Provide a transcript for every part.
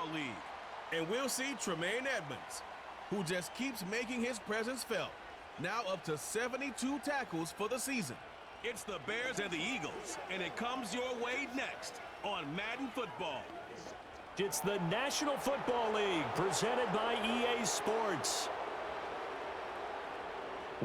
Football League. And we'll see Tremaine Edmonds, who just keeps making his presence felt, now up to 72 tackles for the season. It's the Bears and the Eagles, and it comes your way next on Madden Football. It's the National Football League presented by EA Sports.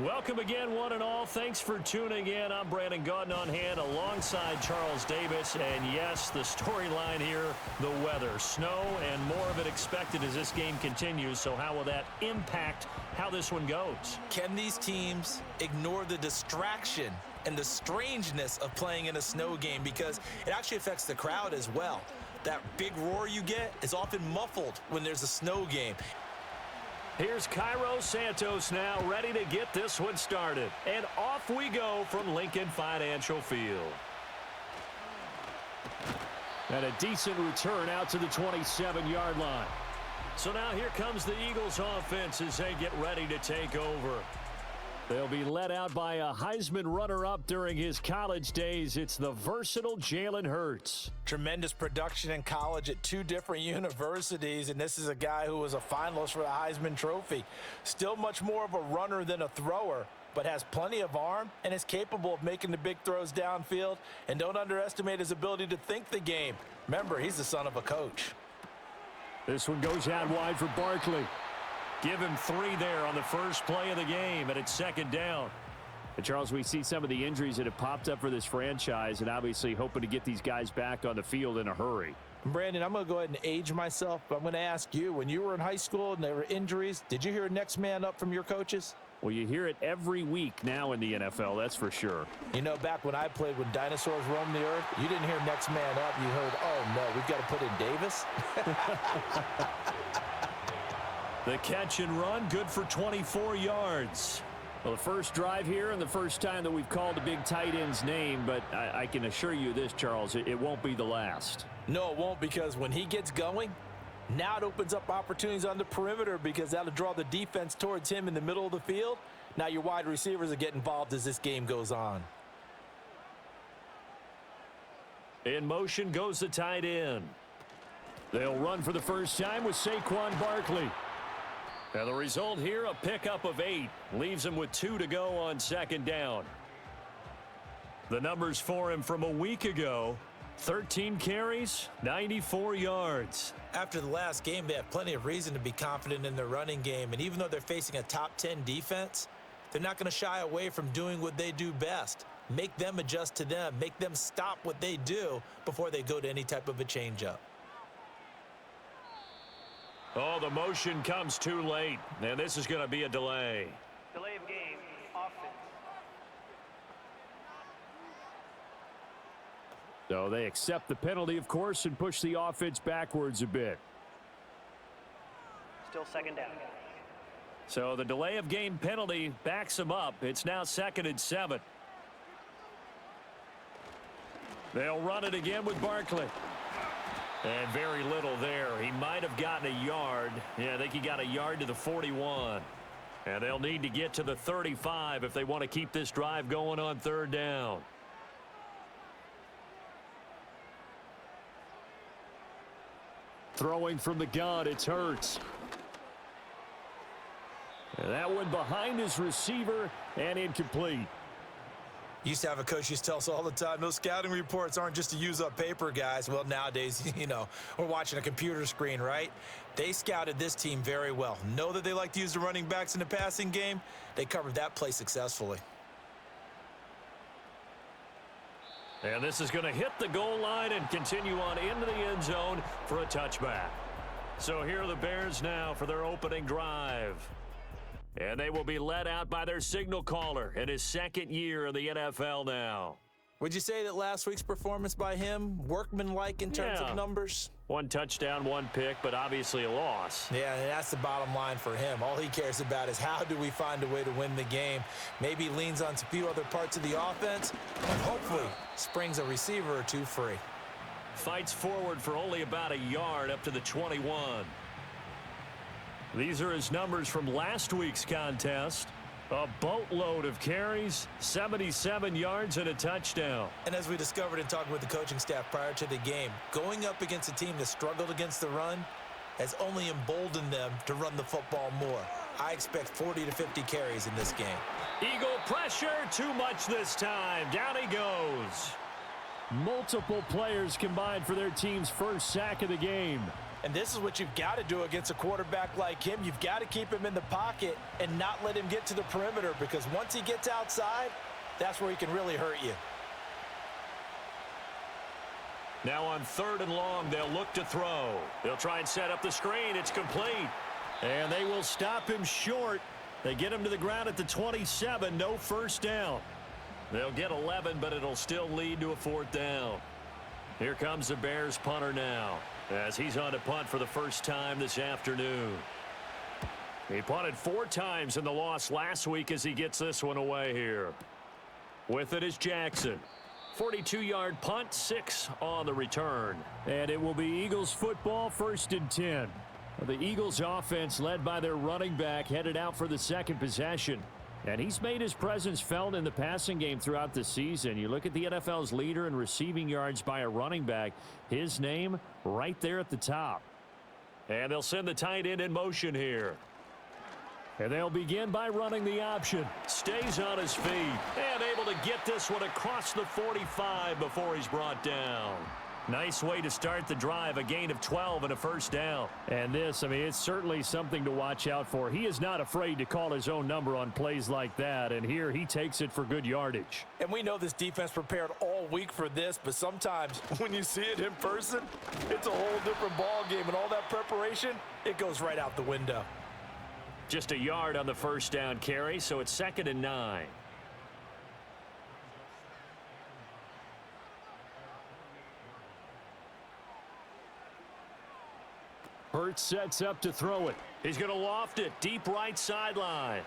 Welcome again, one and all. Thanks for tuning in. I'm Brandon Gaudin on hand alongside Charles Davis. And yes, the storyline here, the weather. Snow and more of it expected as this game continues. So how will that impact how this one goes? Can these teams ignore the distraction and the strangeness of playing in a snow game? Because it actually affects the crowd as well. That big roar you get is often muffled when there's a snow game. Here's Cairo Santos now, ready to get this one started. And off we go from Lincoln Financial Field. And a decent return out to the 27-yard line. So now here comes the Eagles offense as they get ready to take over. They'll be led out by a Heisman runner-up during his college days. It's the versatile Jalen Hurts. Tremendous production in college at two different universities, and this is a guy who was a finalist for the Heisman Trophy. Still much more of a runner than a thrower, but has plenty of arm and is capable of making the big throws downfield. And don't underestimate his ability to think the game. Remember, he's the son of a coach. This one goes out wide for Barkley. Give him 3 there on the first play of the game, and it's second down. And Charles, we see some of the injuries that have popped up for this franchise, and obviously hoping to get these guys back on the field in a hurry. Brandon, I'm going to go ahead and age myself, but I'm going to ask you, when you were in high school and there were injuries, did you hear next man up from your coaches? Well, you hear it every week now in the NFL, that's for sure. You know, back when I played, when dinosaurs roamed the earth, you didn't hear next man up. You heard, oh, no, we've got to put in Davis. The catch and run, good for 24 yards. Well, the first drive here and the first time that we've called a big tight end's name, but I can assure you this, Charles, it won't be the last. No, it won't, because when he gets going, now it opens up opportunities on the perimeter because that'll draw the defense towards him in the middle of the field. Now your wide receivers will get involved as this game goes on. In motion goes the tight end. They'll run for the first time with Saquon Barkley. And the result here, a pickup of 8. Leaves him with 2 to go on second down. The numbers for him from a week ago, 13 carries, 94 yards. After the last game, they have plenty of reason to be confident in their running game. And even though they're facing a top 10 defense, they're not going to shy away from doing what they do best. Make them adjust to them. Make them stop what they do before they go to any type of a changeup. Oh, the motion comes too late, and this is going to be a delay. Delay of game, offense. So they accept the penalty, of course, and push the offense backwards a bit. Still second down. So the delay of game penalty backs them up. It's now 2nd and 7. They'll run it again with Barkley. And very little there. He might have gotten a yard. Yeah, I think he got a yard to the 41. And they'll need to get to the 35 if they want to keep this drive going on 3rd down. Throwing from the gun, it's Hurts. And that one behind his receiver and incomplete. Used to have a coach used to tell us all the time, those scouting reports aren't just to use up paper, guys. Well, nowadays, you know, we're watching a computer screen, right? They scouted this team very well. Know that they like to use the running backs in the passing game. They covered that play successfully. And this is going to hit the goal line and continue on into the end zone for a touchback. So here are the Bears now for their opening drive. And they will be led out by their signal caller in his 2nd year in the NFL now. Would you say that last week's performance by him, workmanlike in terms of numbers? 1 touchdown, 1 pick, but obviously a loss. Yeah, and that's the bottom line for him. All he cares about is how do we find a way to win the game. Maybe he leans on a few other parts of the offense, and hopefully springs a receiver or two free. Fights forward for only about a yard up to the 21. These are his numbers from last week's contest. A boatload of carries, 77 yards and a touchdown. And as we discovered in talking with the coaching staff prior to the game, going up against a team that struggled against the run, has only emboldened them to run the football more. I expect 40 to 50 carries in this game. Eagle pressure, too much this time. Down he goes. Multiple players combined for their team's first sack of the game. And this is what you've got to do against a quarterback like him. You've got to keep him in the pocket and not let him get to the perimeter, because once he gets outside, that's where he can really hurt you. Now on 3rd and long, they'll look to throw. They'll try and set up the screen. It's complete. And they will stop him short. They get him to the ground at the 27. No first down. They'll get 11, but it'll still lead to a 4th down. Here comes the Bears punter now, as he's on to punt for the first time this afternoon. He punted 4 times in the loss last week as he gets this one away here. With it is Jackson. 42-yard punt, 6 on the return. And it will be Eagles football, 1st and 10. The Eagles offense, led by their running back, headed out for the second possession. And he's made his presence felt in the passing game throughout the season. You look at the NFL's leader in receiving yards by a running back. His name right there at the top. And they'll send the tight end in motion here. And they'll begin by running the option. Stays on his feet and able to get this one across the 45 before he's brought down. Nice way to start the drive, a gain of 12 and a first down. And this, I mean, it's certainly something to watch out for. He is not afraid to call his own number on plays like that, and here he takes it for good yardage. And we know this defense prepared all week for this, but sometimes when you see it in person, it's a whole different ball game, and all that preparation, it goes right out the window. Just a yard on the first down carry, so it's 2nd and 9. Hurts sets up to throw it. He's going to loft it deep right sideline.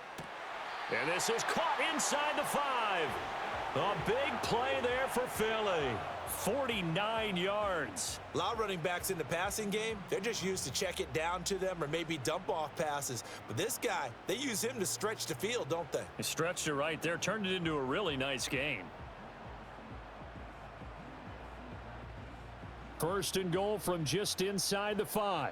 And this is caught inside the 5. A big play there for Philly. 49 yards. A lot of running backs in the passing game, they're just used to check it down to them or maybe dump off passes. But this guy, they use him to stretch the field, don't they? He stretched it right there, turned it into a really nice game. 1st and goal from just inside the 5.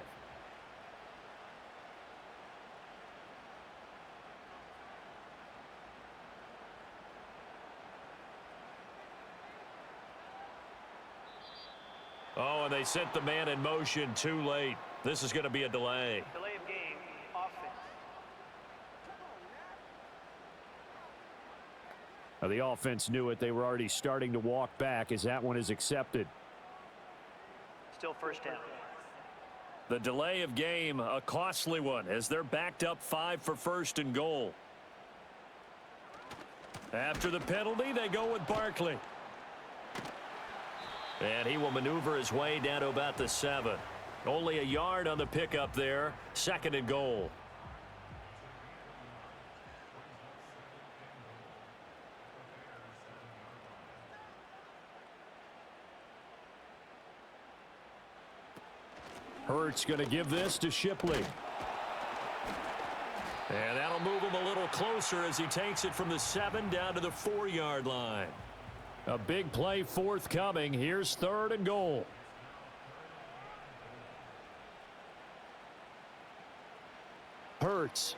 Oh, and they sent the man in motion too late. This is going to be a delay. Delay of game, offense. Now, the offense knew it. They were already starting to walk back as that one is accepted. Still first down. The delay of game, a costly one, as they're backed up 5 for 1st and goal. After the penalty, they go with Barkley. And he will maneuver his way down to about the 7. Only a yard on the pickup there. 2nd and goal. Hurts going to give this to Shipley. And that'll move him a little closer as he takes it from the 7 down to the 4-yard line. A big play forthcoming. Here's 3rd and goal. Hurts.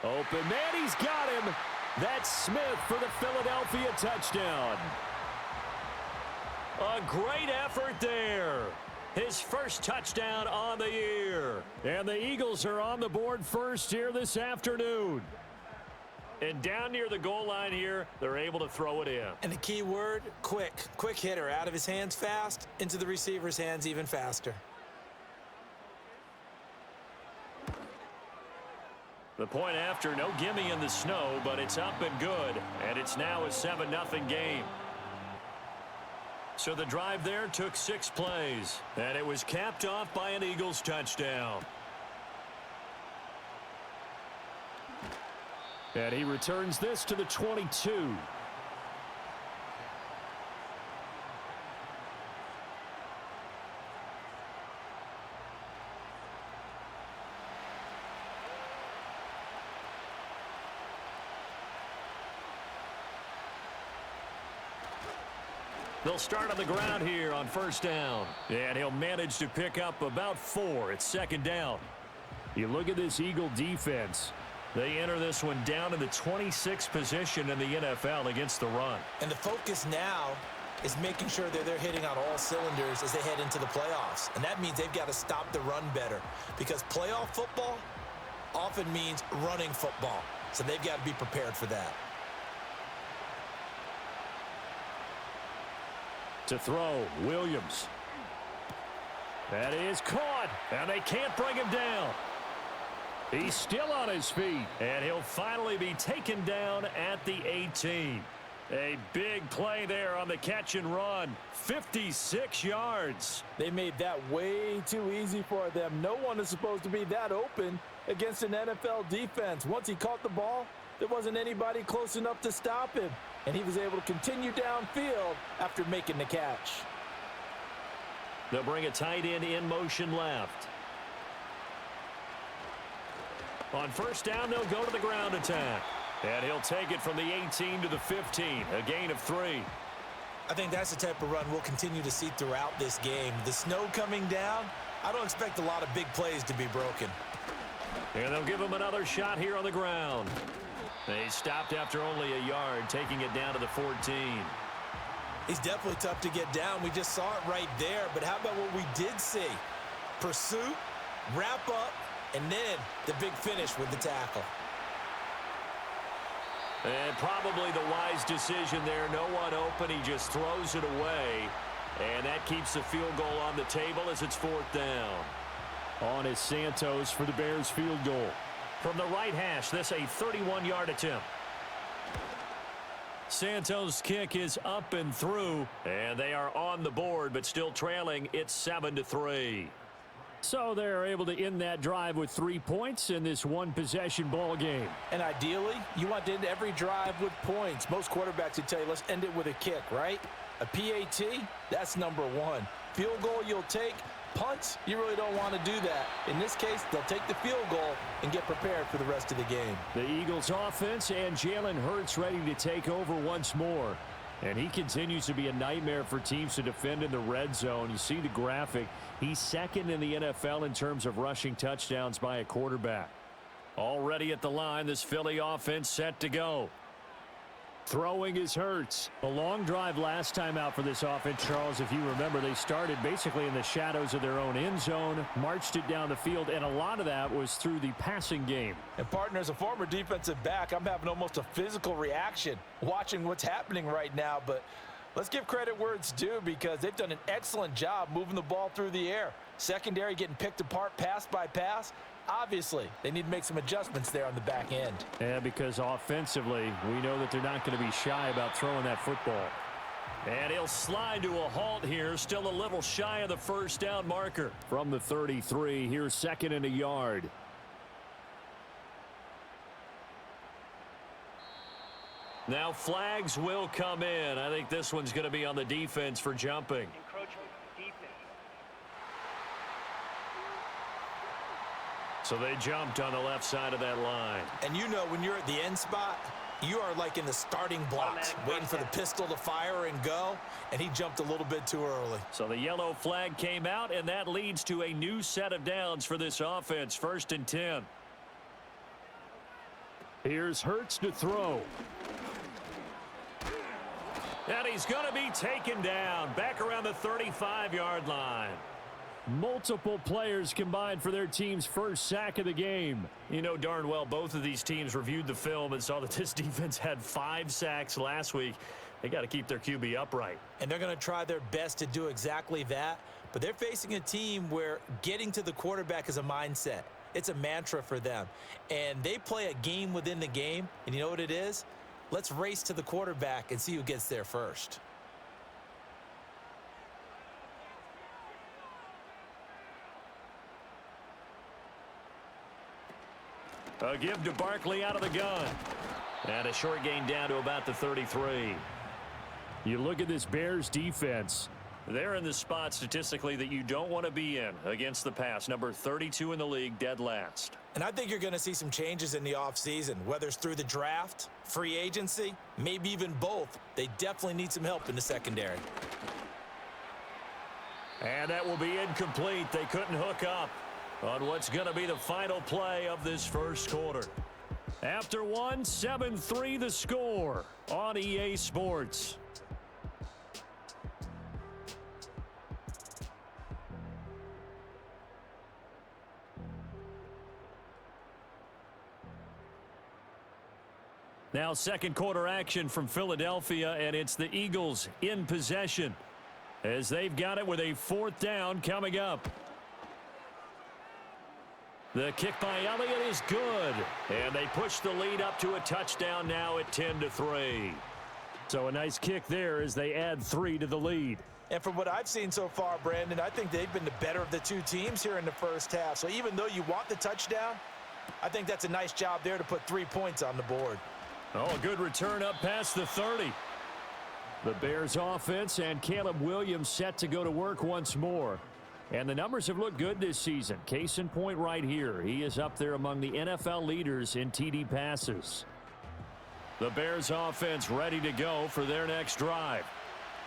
Open man, he's got him. That's Smith for the Philadelphia touchdown. A great effort there. His first touchdown on the year. And the Eagles are on the board first here this afternoon. And down near the goal line here, they're able to throw it in. And the key word, quick. Quick hitter, out of his hands fast, into the receiver's hands even faster. The point after, no gimme in the snow, but it's up and good. And it's now a 7-0 game. So the drive there took 6 plays. And it was capped off by an Eagles touchdown. And he returns this to the 22. They'll start on the ground here on first down. And he'll manage to pick up about 4 at second down. You look at this Eagle defense. They enter this one down in the 26th position in the NFL against the run. And the focus now is making sure that they're hitting on all cylinders as they head into the playoffs. And that means they've got to stop the run better, because playoff football often means running football. So they've got to be prepared for that. To throw, Williams. That is caught, and they can't bring him down. He's still on his feet, and he'll finally be taken down at the 18. A big play there on the catch and run. 56 yards. They made that way too easy for them. No one is supposed to be that open against an NFL defense. Once he caught the ball, there wasn't anybody close enough to stop him, and he was able to continue downfield after making the catch. They'll bring a tight end in motion left. On first down, they'll go to the ground attack. And he'll take it from the 18 to the 15, a gain of 3. I think that's the type of run we'll continue to see throughout this game. The snow coming down, I don't expect a lot of big plays to be broken. And they'll give him another shot here on the ground. They stopped after only a yard, taking it down to the 14. He's definitely tough to get down. We just saw it right there. But how about what we did see? Pursuit, wrap up, and then the big finish with the tackle. And probably the wise decision there. No one open. He just throws it away. And that keeps the field goal on the table as it's 4th down. On is Santos for the Bears field goal. From the right hash, this a 31-yard attempt. Santos' kick is up and through. And they are on the board, but still trailing. It's 7-3. So they're able to end that drive with 3 points in this one-possession ball game. And ideally, you want to end every drive with points. Most quarterbacks would tell you, let's end it with a kick, right? A PAT, that's number 1. Field goal you'll take. Punts, you really don't want to do that. In this case, they'll take the field goal and get prepared for the rest of the game. The Eagles offense and Jalen Hurts ready to take over once more. And he continues to be a nightmare for teams to defend in the red zone. You see the graphic. He's second in the NFL in terms of rushing touchdowns by a quarterback. Already at the line, this Philly offense set to go. Throwing is Hurts. A long drive last time out for this offense, Charles. If you remember, they started basically in the shadows of their own end zone, marched it down the field, and a lot of that was through the passing game. And partner, as a former defensive back, I'm having almost a physical reaction watching what's happening right now. But let's give credit where it's due, because they've done an excellent job moving the ball through the air. Secondary getting picked apart pass by pass. Obviously, they need to make some adjustments there on the back end. Yeah, because offensively, we know that they're not going to be shy about throwing that football. And he'll slide to a halt here, still a little shy of the first down marker. From the 33, here's 2nd and a yard. Now flags will come in. I think this one's going to be on the defense for jumping. Encroachment, defense. So they jumped on the left side of that line. And you know, when you're at the end spot, you are like in the starting blocks, waiting for the pistol to fire and go, and he jumped a little bit too early. So the yellow flag came out, and that leads to a new set of downs for this offense. 1st and 10. Here's Hurts to throw. And he's going to be taken down back around the 35-yard line. Multiple players combined for their team's first sack of the game. You know darn well both of these teams reviewed the film and saw that this defense had 5 sacks last week. They got to keep their QB upright. And they're going to try their best to do exactly that. But they're facing a team where getting to the quarterback is a mindset. It's a mantra for them. And they play a game within the game. And you know what it is? Let's race to the quarterback and see who gets there first. A give to Barkley out of the gun. And a short gain down to about the 33. You look at this Bears defense. They're in the spot statistically that you don't want to be in against the pass. Number 32 in the league, dead last. And I think you're going to see some changes in the offseason, whether it's through the draft, free agency, maybe even both. They definitely need some help in the secondary. And that will be incomplete. They couldn't hook up on what's going to be the final play of this first quarter. After one, 7-3 the score on EA Sports. Now second quarter action from Philadelphia, and it's the Eagles in possession as they've got it with a fourth down coming up. The kick by Elliott is good, and they push the lead up to a touchdown now at 10-3. So a nice kick there as they add 3 to the lead. And from what I've seen so far, Brandon, I think they've been the better of the two teams here in the first half. So even though you want the touchdown, I think that's a nice job there to put 3 points on the board. Oh, a good return up past the 30. The Bears offense and Caleb Williams set to go to work once more. And the numbers have looked good this season. Case in point right here. He is up there among the NFL leaders in TD passes. The Bears offense ready to go for their next drive.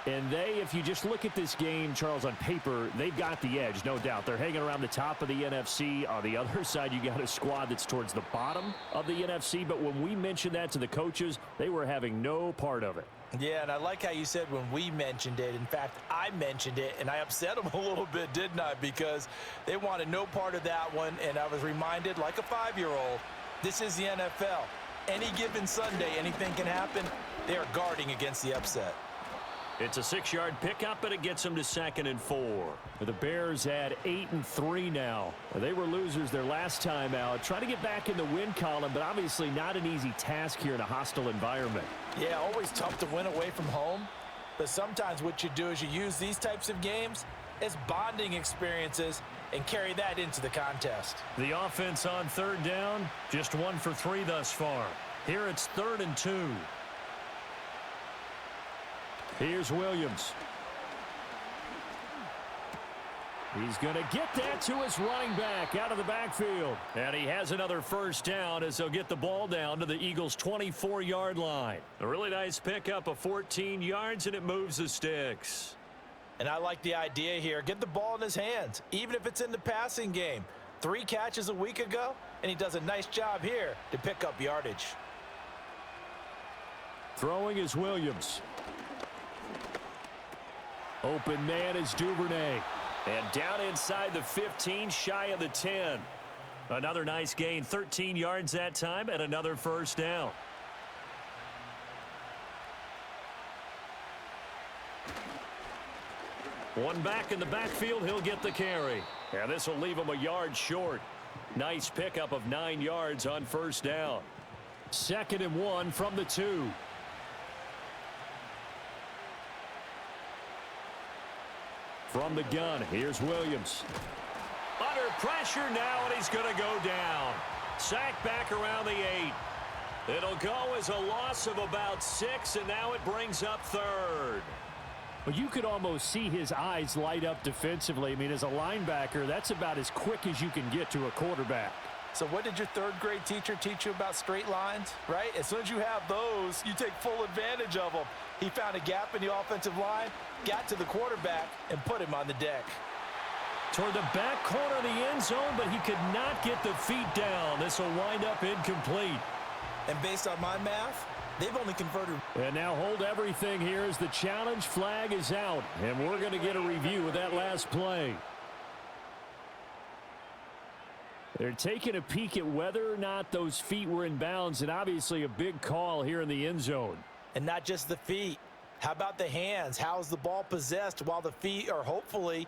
And if you just look at this game, Charles, on paper, they've got the edge, no doubt. They're hanging around the top of the NFC. On the other side, you got a squad that's towards the bottom of the NFC. But when we mentioned that to the coaches, they were having no part of it. Yeah, and I like how you said when we mentioned it. In fact, I mentioned it, and I upset them a little bit, didn't I? Because they wanted no part of that one, and I was reminded, like a 5-year-old, this is the NFL. Any given Sunday, anything can happen. They are guarding against the upset. It's a 6-yard pickup, but it gets them to 2nd and 4. The Bears at 8-3 now. They were losers their last time out. Trying to get back in the win column, but obviously not an easy task here in a hostile environment. Yeah, always tough to win away from home. But sometimes what you do is you use these types of games as bonding experiences and carry that into the contest. The offense on 3rd down, just 1 for 3 thus far. Here it's 3rd and 2. Here's Williams. He's going to get that to his running back out of the backfield. And he has another first down as they'll get the ball down to the Eagles' 24-yard line. A really nice pickup of 14 yards, and it moves the sticks. And I like the idea here. Get the ball in his hands, even if it's in the passing game. 3 catches a week ago, and he does a nice job here to pick up yardage. Throwing is Williams. Open man is Duvernay. And down inside the 15, shy of the 10. Another nice gain, 13 yards that time, and another first down. One back in the backfield, he'll get the carry. And this will leave him a yard short. Nice pickup of 9 yards on first down. 2nd and 1 from the 2. From the gun, here's Williams. Under pressure now, and he's going to go down. Sacked back around the 8. It'll go as a loss of about 6, and now it brings up 3rd. Well, you could almost see his eyes light up defensively. I mean, as a linebacker, that's about as quick as you can get to a quarterback. So what did your 3rd grade teacher teach you about straight lines, right? As soon as you have those, you take full advantage of them. He found a gap in the offensive line, got to the quarterback, and put him on the deck. Toward the back corner of the end zone, but he could not get the feet down. This will wind up incomplete. And based on my math, they've only converted. And now hold everything here as the challenge flag is out. And we're going to get a review of that last play. They're taking a peek at whether or not those feet were in bounds, and obviously a big call here in the end zone. And not just the feet. How about the hands? How's the ball possessed while the feet are hopefully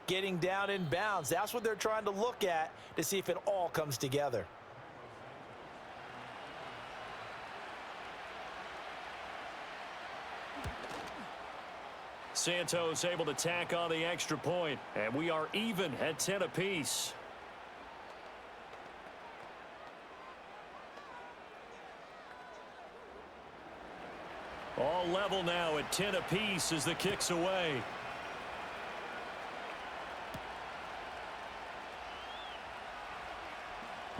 getting down in bounds? That's what they're trying to look at to see if it all comes together. Santos able to tack on the extra point, and we are even at 10 apiece. All level now at 10 apiece as the kick's away.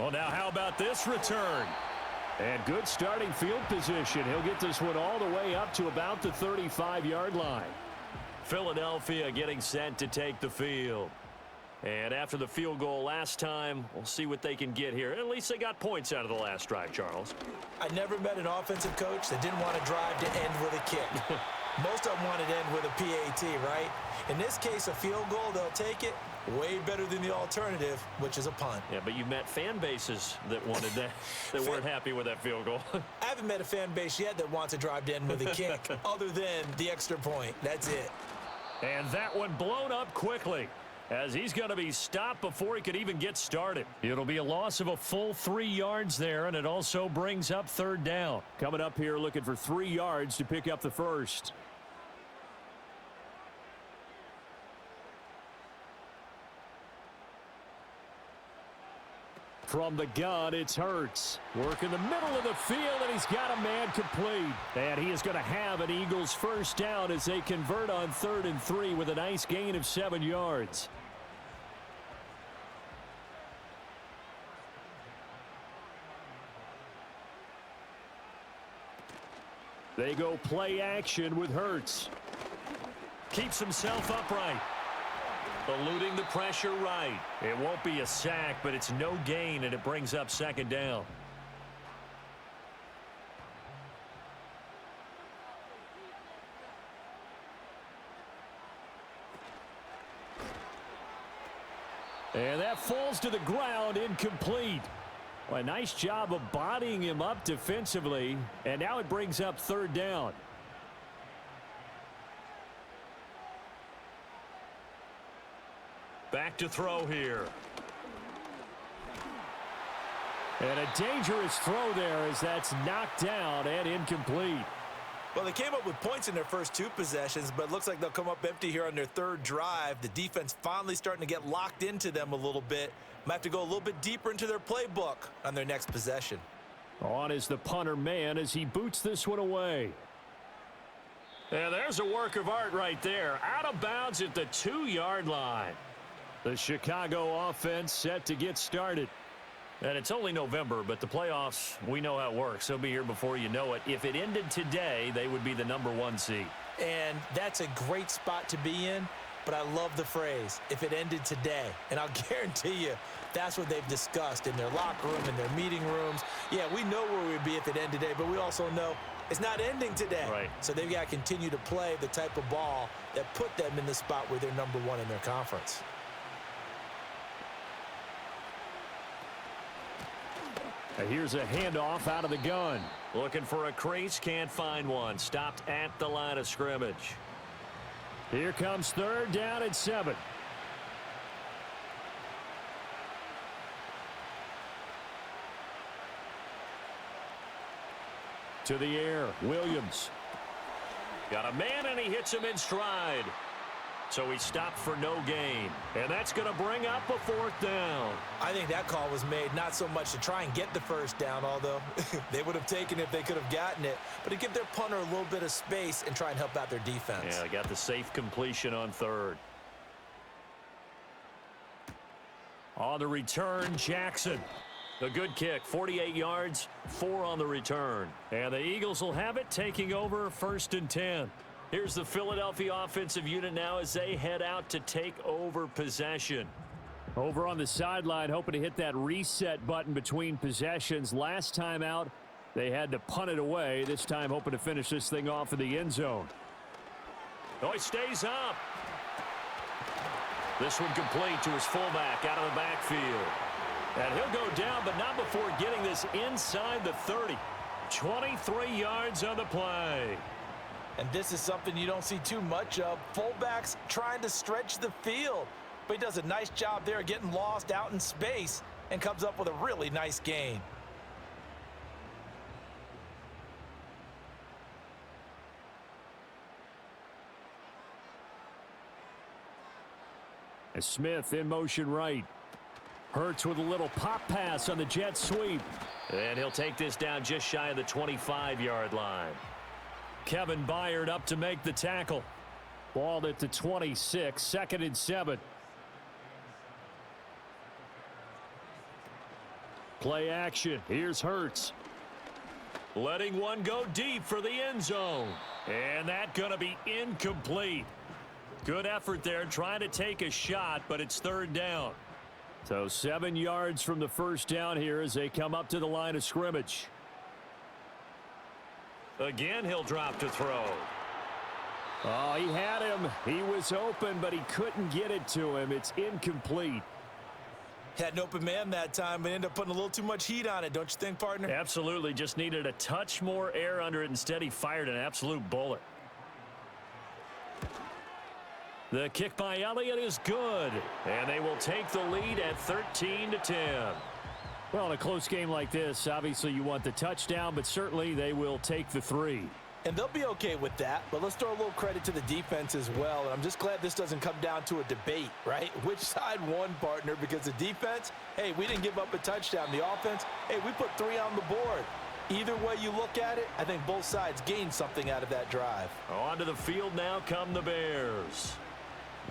Well, now how about this return? And good starting field position. He'll get this one all the way up to about the 35-yard line. Philadelphia getting set to take the field. And after the field goal last time, we'll see what they can get here. At least they got points out of the last drive, Charles. I never met an offensive coach that didn't want to drive to end with a kick. Most of them wanted to end with a PAT, right? In this case, a field goal, they'll take it. Way better than the alternative, which is a punt. Yeah, but you met fan bases that wanted that, that weren't happy with that field goal. I haven't met a fan base yet that wants to drive to end with a kick, other than the extra point. That's it. And that one blown up quickly, as he's going to be stopped before he could even get started. It'll be a loss of a full 3 yards there, and it also brings up third down. Coming up here looking for 3 yards to pick up the first. From the gun, it's Hurts. Working the middle of the field, and he's got a man complete. And he is going to have an Eagles first down as they convert on 3rd and 3 with a nice gain of 7 yards. They go play action with Hurts. Keeps himself upright. Eluding the pressure right. It won't be a sack, but it's no gain, and it brings up 2nd down. And that falls to the ground, incomplete. Well, a nice job of bodying him up defensively, and now it brings up 3rd down. Back to throw here. And a dangerous throw there as that's knocked down and incomplete. Well, they came up with points in their first 2 possessions, but it looks like they'll come up empty here on their 3rd drive. The defense finally starting to get locked into them a little bit. Might have to go a little bit deeper into their playbook on their next possession. On is the punter man as he boots this one away. And there's a work of art right there. Out of bounds at the 2-yard line. The Chicago offense set to get started. And it's only November, but the playoffs, we know how it works. They'll be here before you know it. If it ended today, they would be the #1 seed. And that's a great spot to be in, but I love the phrase, if it ended today. And I'll guarantee you, that's what they've discussed in their locker room, in their meeting rooms. Yeah, we know where we'd be if it ended today, but we also know it's not ending today. Right. So they've got to continue to play the type of ball that put them in the spot where they're #1 in their conference. Here's a handoff out of the gun. Looking for a crease, can't find one. Stopped at the line of scrimmage. Here comes 3rd down and 7. To the air, Williams. Got a man, and he hits him in stride. So he stopped for no gain. And that's going to bring up a 4th down. I think that call was made not so much to try and get the first down, although they would have taken it if they could have gotten it, but to give their punter a little bit of space and try and help out their defense. Yeah, they got the safe completion on 3rd. On the return, Jackson. A good kick, 48 yards, 4 on the return. And the Eagles will have it, taking over 1st and 10. Here's the Philadelphia offensive unit now as they head out to take over possession. Over on the sideline, hoping to hit that reset button between possessions. Last time out, they had to punt it away. This time, hoping to finish this thing off in the end zone. Oh, he stays up. This one complete to his fullback out of the backfield. And he'll go down, but not before getting this inside the 30. 23 yards on the play. And this is something you don't see too much of. Fullbacks trying to stretch the field. But he does a nice job there getting lost out in space and comes up with a really nice gain. And Smith in motion right. Hurts with a little pop pass on the jet sweep. And he'll take this down just shy of the 25-yard line. Kevin Byard up to make the tackle. Ball at the 26, 2nd and 7. Play action. Here's Hurts. Letting one go deep for the end zone. And that's going to be incomplete. Good effort there trying to take a shot, but it's third down. So 7 yards from the first down here as they come up to the line of scrimmage. Again, he'll drop to throw. Oh, he had him. He was open, but he couldn't get it to him. It's incomplete. Had an open man that time, but ended up putting a little too much heat on it, don't you think, partner? Absolutely. Just needed a touch more air under it. Instead, he fired an absolute bullet. The kick by Elliott is good, and they will take the lead at 13-10. Well, in a close game like this, obviously you want the touchdown, but certainly they will take the 3. And they'll be okay with that, but let's throw a little credit to the defense as well. And I'm just glad this doesn't come down to a debate, right? Which side won, partner? Because the defense, hey, we didn't give up a touchdown. The offense, hey, we put 3 on the board. Either way you look at it, I think both sides gained something out of that drive. Onto the field now come the Bears.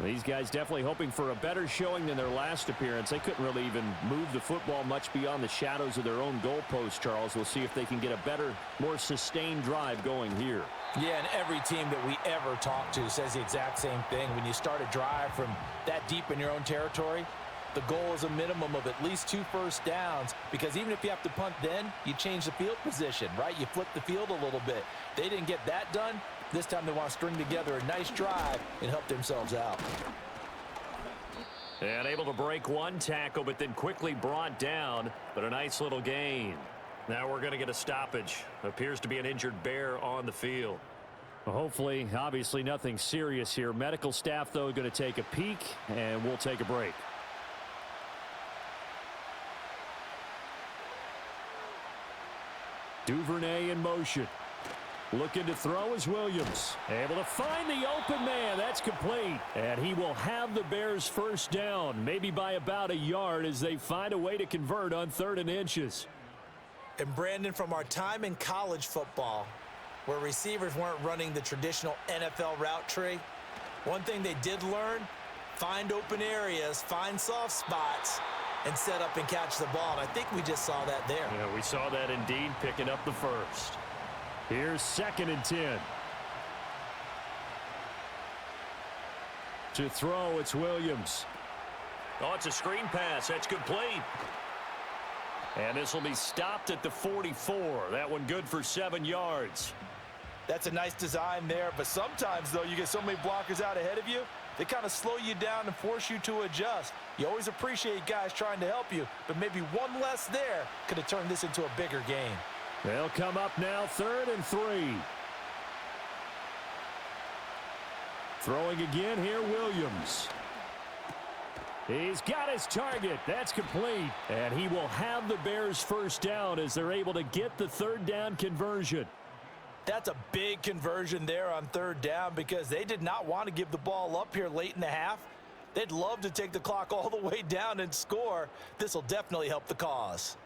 These guys definitely hoping for a better showing than their last appearance. They couldn't really even move the football much beyond the shadows of their own goalpost, Charles. We'll see if they can get a better, more sustained drive going here. Yeah, and every team that we ever talk to says the exact same thing. When you start a drive from that deep in your own territory, the goal is a minimum of at least 2 first downs, because even if you have to punt then, you change the field position, right? You flip the field a little bit. They didn't get that done. This time they want to string together a nice drive and help themselves out. And able to break one tackle, but then quickly brought down, but a nice little gain. Now we're going to get a stoppage. Appears to be an injured Bear on the field. Well, hopefully, obviously nothing serious here. Medical staff, though, going to take a peek, and we'll take a break. Duvernay in motion. Looking to throw is Williams. Able to find the open man. That's complete. And he will have the Bears first down, maybe by about a yard, as they find a way to convert on 3rd and inches. And Brandon, from our time in college football, where receivers weren't running the traditional NFL route tree, one thing they did learn, find open areas, find soft spots, and set up and catch the ball. And I think we just saw that there. Yeah, we saw that indeed, picking up the first. Here's 2nd and 10. To throw, it's Williams. Oh, it's a screen pass. That's complete. And this will be stopped at the 44. That one good for 7 yards. That's a nice design there, but sometimes, though, you get so many blockers out ahead of you, they kind of slow you down and force you to adjust. You always appreciate guys trying to help you, but maybe one less there could have turned this into a bigger game. They'll come up now 3rd and 3. Throwing again here, Williams. He's got his target. That's complete. And he will have the Bears first down as they're able to get the 3rd down conversion. That's a big conversion there on 3rd down, because they did not want to give the ball up here late in the half. They'd love to take the clock all the way down and score. This will definitely help the cause.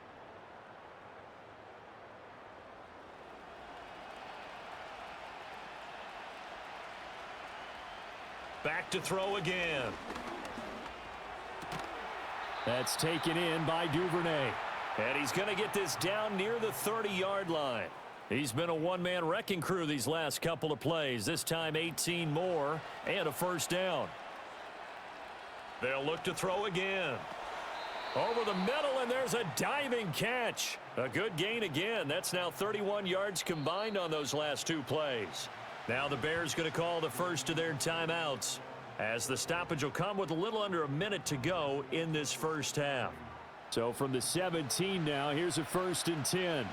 Back to throw again. That's taken in by Duvernay. And he's going to get this down near the 30-yard line. He's been a one-man wrecking crew these last couple of plays. This time 18 more and a first down. They'll look to throw again. Over the middle, and there's a diving catch. A good gain again. That's now 31 yards combined on those last 2 plays. Now the Bears going to call the first of their timeouts, as the stoppage will come with a little under a minute to go in this first half. So from the 17 now, here's a 1st and 10.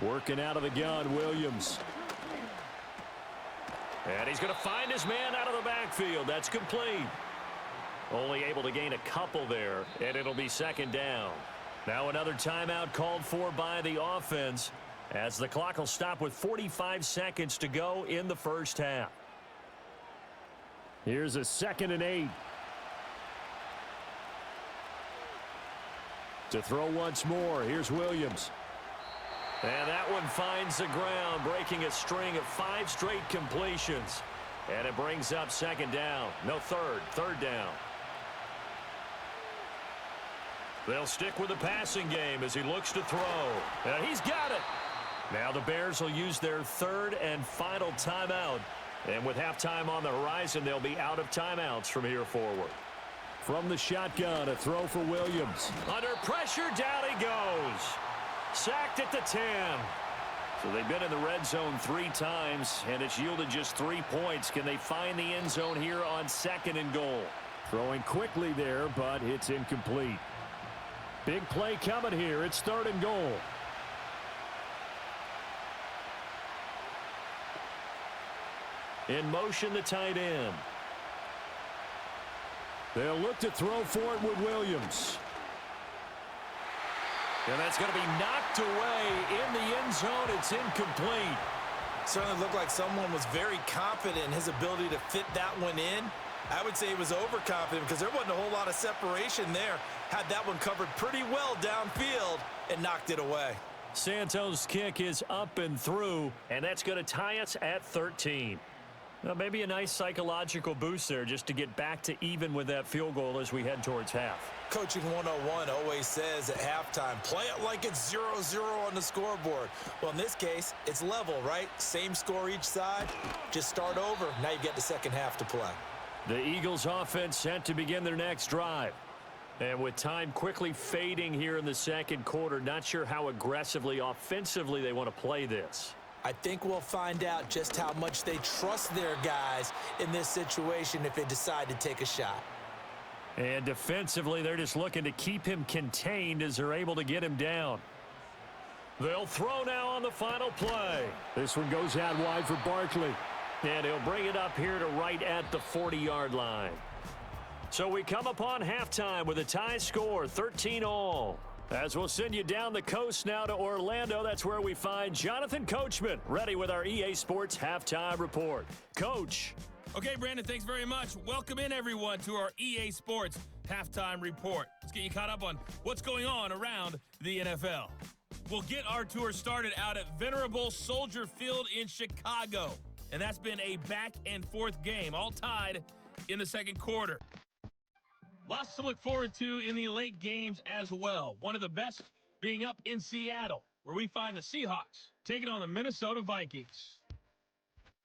Working out of the gun, Williams. And he's going to find his man out of the backfield. That's complete. Only able to gain a couple there, and it'll be 2nd down. Now another timeout called for by the offense, as the clock will stop with 45 seconds to go in the first half. Here's a 2nd and 8. To throw once more, here's Williams. And that one finds the ground, breaking a string of 5 straight completions. And it brings up 2nd down. No, 3rd down. They'll stick with the passing game as he looks to throw. And he's got it. Now the Bears will use their third and final timeout. And with halftime on the horizon, they'll be out of timeouts from here forward. From the shotgun, a throw for Williams. Under pressure, down he goes. Sacked at the 10. So they've been in the red zone 3 times, and it's yielded just 3 points. Can they find the end zone here on 2nd and goal? Throwing quickly there, but it's incomplete. Big play coming here. It's 3rd and goal. In motion, the tight end. They'll look to throw for it with Williams. And that's going to be knocked away in the end zone. It's incomplete. Certainly looked like someone was very confident in his ability to fit that one in. I would say he was overconfident because there wasn't a whole lot of separation there. Had that one covered pretty well downfield and knocked it away. Santos' kick is up and through, and that's going to tie us at 13. Well, maybe a nice psychological boost there just to get back to even with that field goal as we head towards half. Coaching 101 always says at halftime, play it like it's 0-0 on the scoreboard. Well, in this case, it's level, right? Same score each side. Just start over. Now you get the second half to play. The Eagles offense set to begin their next drive. And with time quickly fading here in the second quarter, not sure how aggressively, offensively they want to play this. I think we'll find out just how much they trust their guys in this situation if they decide to take a shot. And defensively, they're just looking to keep him contained as they're able to get him down. They'll throw now on the final play. This one goes out wide for Barkley. And he'll bring it up here to right at the 40-yard line. So we come upon halftime with a tie score, 13-all. As we'll send you down the coast now to Orlando, that's where we find Jonathan Coachman, ready with our EA Sports Halftime Report. Coach. Okay, Brandon, thanks very much. Welcome in, everyone, to our EA Sports Halftime Report. Let's get you caught up on what's going on around the NFL. We'll get our tour started out at Venerable Soldier Field in Chicago. And that's been a back-and-forth game, all tied in the second quarter. Lots to look forward to in the late games as well. One of the best being up in Seattle, where we find the Seahawks taking on the Minnesota Vikings.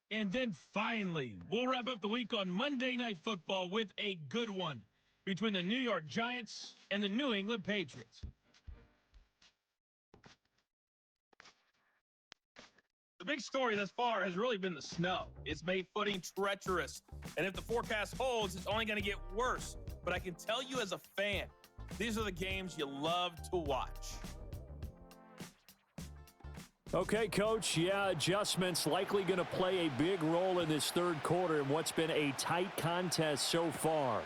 And then finally, we'll wrap up the week on Monday Night Football with a good one between the New York Giants and the New England Patriots. The big story thus far has really been the snow. It's made footing treacherous. And if the forecast holds, it's only going to get worse. But I can tell you as a fan, these are the games you love to watch. Okay, Coach, yeah, adjustments likely going to play a big role in this third quarter in what's been a tight contest so far.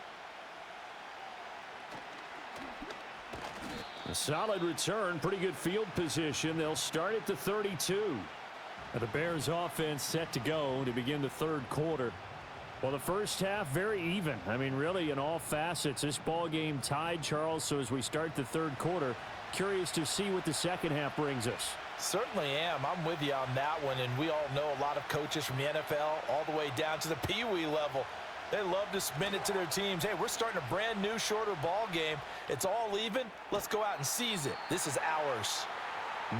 A solid return, pretty good field position. They'll start at the 32. The Bears offense set to go to begin the third quarter. Well, the first half, very even. I mean, really, in all facets, this ball game tied, Charles. So as we start the third quarter, curious to see what the second half brings us. Certainly am. I'm with you on that one. And we all know a lot of coaches from the NFL all the way down to the Pee-wee level. They love to spin it to their teams. Hey, we're starting a brand new, shorter ball game. It's all even. Let's go out and seize it. This is ours.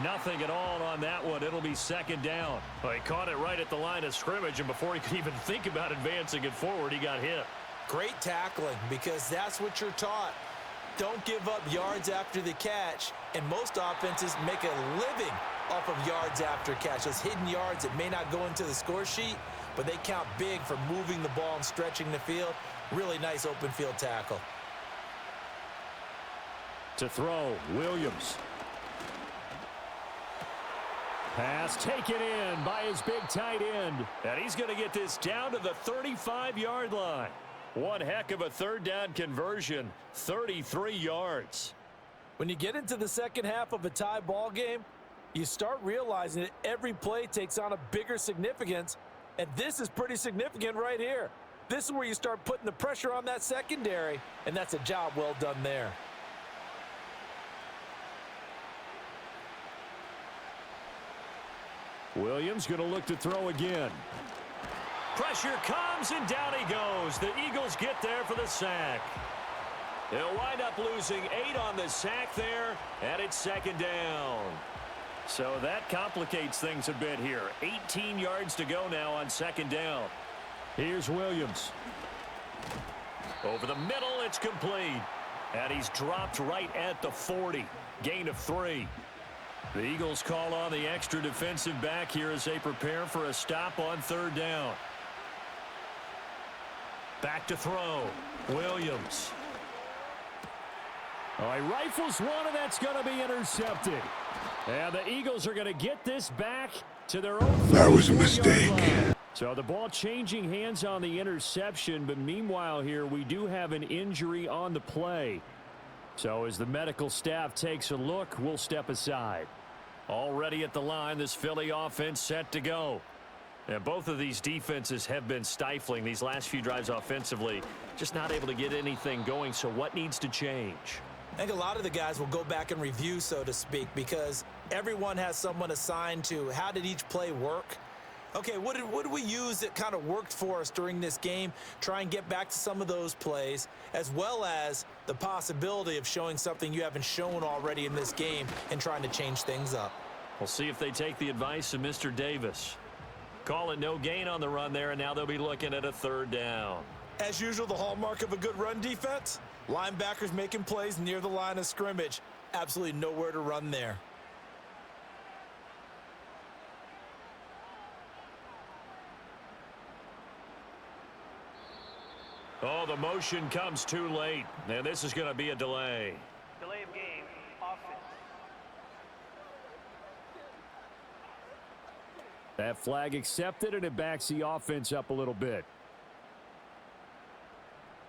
Nothing at all on that one. It'll be second down. Well, he caught it right at the line of scrimmage, and before he could even think about advancing it forward, he got hit. Great tackling, because that's what you're taught. Don't give up yards after the catch, and most offenses make a living off of yards after catch. Those hidden yards that may not go into the score sheet, but they count big for moving the ball and stretching the field. Really nice open field tackle. To throw, Williams. Pass taken in by his big tight end. And he's going to get this down to the 35-yard line. One heck of a third down conversion, 33 yards. When you get into the second half of a tie ball game, you start realizing that every play takes on a bigger significance, and this is pretty significant right here. This is where you start putting the pressure on that secondary, and that's a job well done there. Williams going to look to throw again. Pressure comes, and down he goes. The Eagles get there for the sack. They'll wind up losing 8 on the sack there, and it's second down. So that complicates things a bit here. 18 yards to go now on second down. Here's Williams. Over the middle, it's complete. And he's dropped right at the 40. Gain of 3. The Eagles call on the extra defensive back here as they prepare for a stop on third down. Back to throw. Williams. Oh, he rifles one, and that's going to be intercepted. And the Eagles are going to get this back to their own. That was a mistake. So the ball changing hands on the interception, but meanwhile here we do have an injury on the play. So as the medical staff takes a look, we'll step aside. Already at the line, this Philly offense set to go. And both of these defenses have been stifling these last few drives offensively. Just not able to get anything going, so what needs to change? I think a lot of the guys will go back and review, so to speak, because everyone has someone assigned to how did each play work. Okay, what did we use that kind of worked for us during this game? Try and get back to some of those plays, as well as the possibility of showing something you haven't shown already in this game and trying to change things up. We'll see if they take the advice of Mr. Davis. Call it no gain on the run there, and now they'll be looking at a third down. As usual, the hallmark of a good run defense, linebackers making plays near the line of scrimmage. Absolutely nowhere to run there. Oh, the motion comes too late, and this is going to be a delay. Delay of game, offense. That flag accepted, and it backs the offense up a little bit.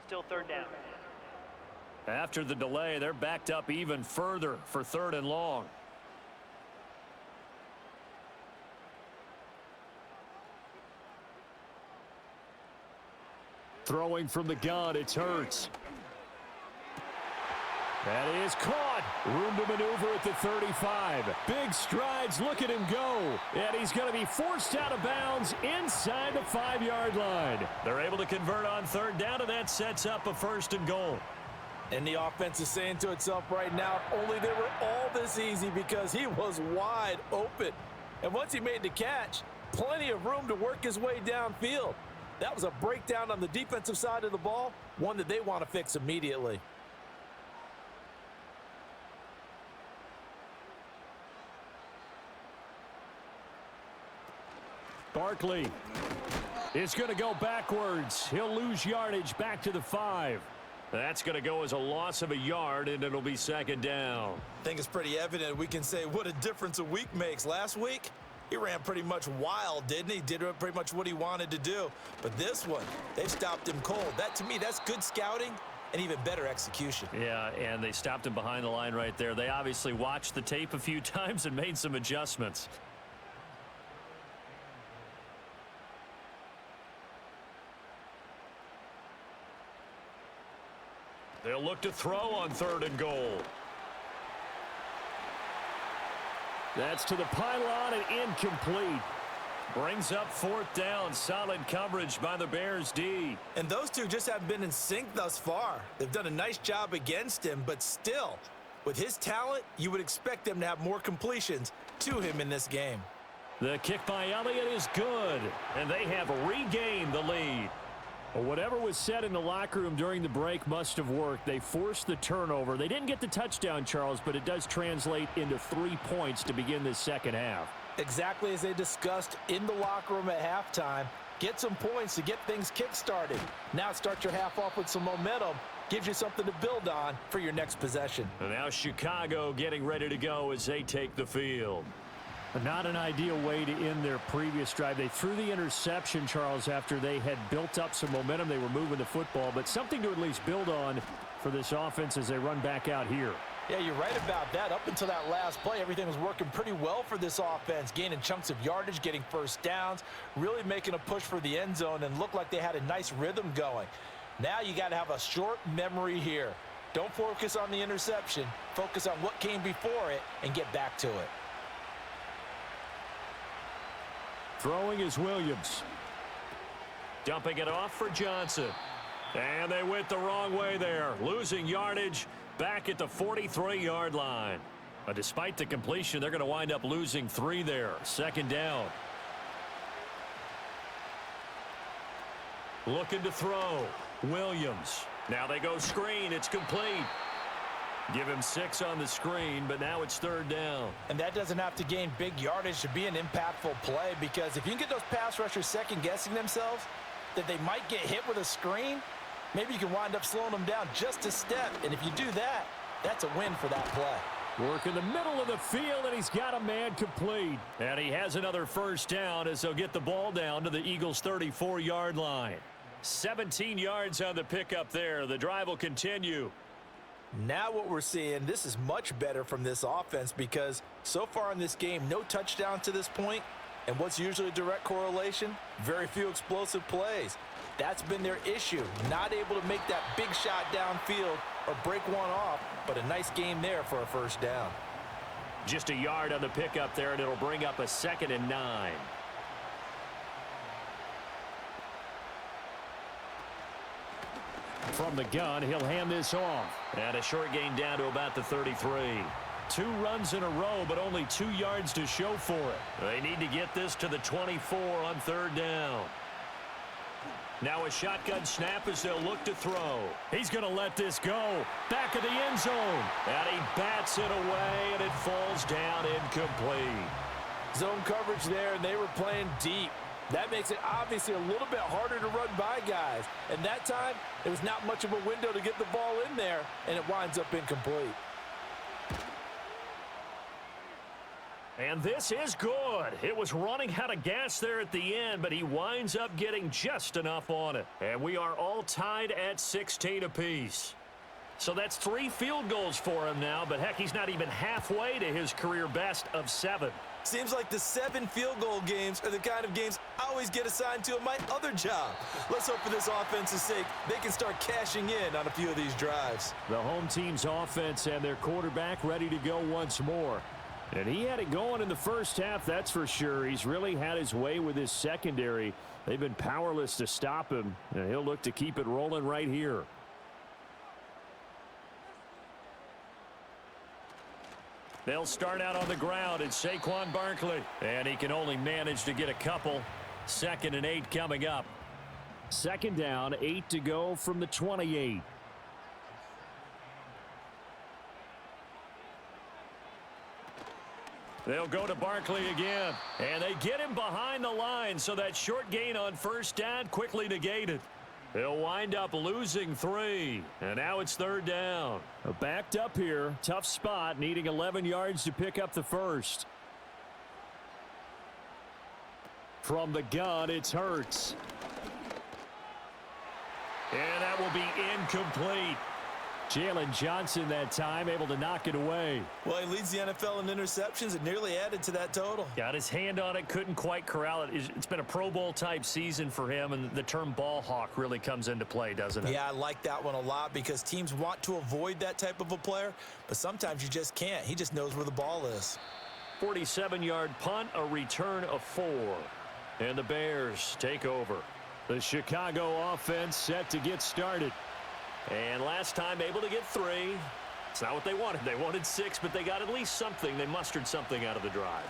Still third down. After the delay, they're backed up even further for third and long. Throwing from the gun, it's Hurts. That is caught. Room to maneuver at the 35. Big strides. Look at him go. And he's going to be forced out of bounds inside the 5-yard line. They're able to convert on third down, and that sets up a first and goal. And the offense is saying to itself right now, only they were all this easy because he was wide open. And once he made the catch, plenty of room to work his way downfield. That was a breakdown on the defensive side of the ball, one that they want to fix immediately. Barkley is going to go backwards. He'll lose yardage back to the 5. That's going to go as a loss of a yard, and it'll be second down. I think it's pretty evident we can say what a difference a week makes. Last week, he ran pretty much wild, didn't he? Did pretty much what he wanted to do. But this one, they stopped him cold. That, to me, that's good scouting and even better execution. Yeah, and they stopped him behind the line right there. They obviously watched the tape a few times and made some adjustments. They'll look to throw on third and goal. That's to the pylon and incomplete. Brings up fourth down. Solid coverage by the Bears D. And those two just haven't been in sync thus far. They've done a nice job against him, but still, with his talent, you would expect them to have more completions to him in this game. The kick by Elliott is good, and they have regained the lead. Well, whatever was said in the locker room during the break must have worked. They forced the turnover. They didn't get the touchdown, Charles, but it does translate into 3 points to begin this second half. Exactly as they discussed in the locker room at halftime. Get some points to get things kick-started. Now start your half off with some momentum. Gives you something to build on for your next possession. And now Chicago getting ready to go as they take the field. Not an ideal way to end their previous drive. They threw the interception, Charles, after they had built up some momentum. They were moving the football, but something to at least build on for this offense as they run back out here. Yeah, you're right about that. Up until that last play, everything was working pretty well for this offense, gaining chunks of yardage, getting first downs, really making a push for the end zone, and looked like they had a nice rhythm going. Now you got to have a short memory here. Don't focus on the interception. Focus on what came before it and get back to it. Throwing is Williams. Dumping it off for Johnson. And they went the wrong way there, losing yardage back at the 43-yard line. But despite the completion, they're going to wind up losing 3 there. Second down. Looking to throw. Williams. Now they go screen. It's complete. Give him 6 on the screen, but now it's third down. And that doesn't have to gain big yardage to be an impactful play, because if you can get those pass rushers second-guessing themselves that they might get hit with a screen, maybe you can wind up slowing them down just a step. And if you do that, that's a win for that play. Work in the middle of the field, and he's got a man complete. And he has another first down as they'll get the ball down to the Eagles' 34-yard line. 17 yards on the pickup there. The drive will continue. Now what we're seeing, this is much better from this offense, because so far in this game, no touchdowns to this point. And what's usually a direct correlation? Very few explosive plays. That's been their issue. Not able to make that big shot downfield or break one off, but a nice game there for a first down. Just a yard on the pickup there, and it'll bring up a 2nd and 9. From the gun, he'll hand this off. And a short gain down to about the 33. 2 runs in a row, but only 2 yards to show for it. They need to get this to the 24 on third down. Now a shotgun snap as they'll look to throw. He's going to let this go. Back of the end zone. And he bats it away, and it falls down incomplete. Zone coverage there, and they were playing deep. That makes it obviously a little bit harder to run by guys. And that time, there was not much of a window to get the ball in there, and it winds up incomplete. And this is good. It was running out of gas there at the end, but he winds up getting just enough on it. And we are all tied at 16 apiece. So that's 3 field goals for him now, but heck, he's not even halfway to his career best of 7. Seems like the 7 field goal games are the kind of games I always get assigned to in my other job. Let's hope for this offense's sake they can start cashing in on a few of these drives. The home team's offense and their quarterback ready to go once more. And he had it going in the first half, that's for sure. He's really had his way with his secondary. They've been powerless to stop him, and he'll look to keep it rolling right here. They'll start out on the ground. It's Saquon Barkley. And he can only manage to get a couple. 2nd and 8 coming up. Second down, 8 to go from the 28. They'll go to Barkley again. And they get him behind the line, so that short gain on first down quickly negated. They'll wind up losing 3. And now it's third down. Backed up here. Tough spot, needing 11 yards to pick up the first. From the gun, it's Hurts. And that will be incomplete. Jalen Johnson that time able to knock it away. Well, he leads the NFL in interceptions and nearly added to that total. Got his hand on it, couldn't quite corral it. It's been a Pro Bowl type season for him, and the term ball hawk really comes into play, doesn't it? Yeah, I like that one a lot, because teams want to avoid that type of a player, but sometimes you just can't. He just knows where the ball is. 47-yard punt, a return of 4. And the Bears take over. The Chicago offense set to get started. And last time able to get 3. It's not what they wanted. They wanted 6, but they got at least something. They mustered something out of the drive.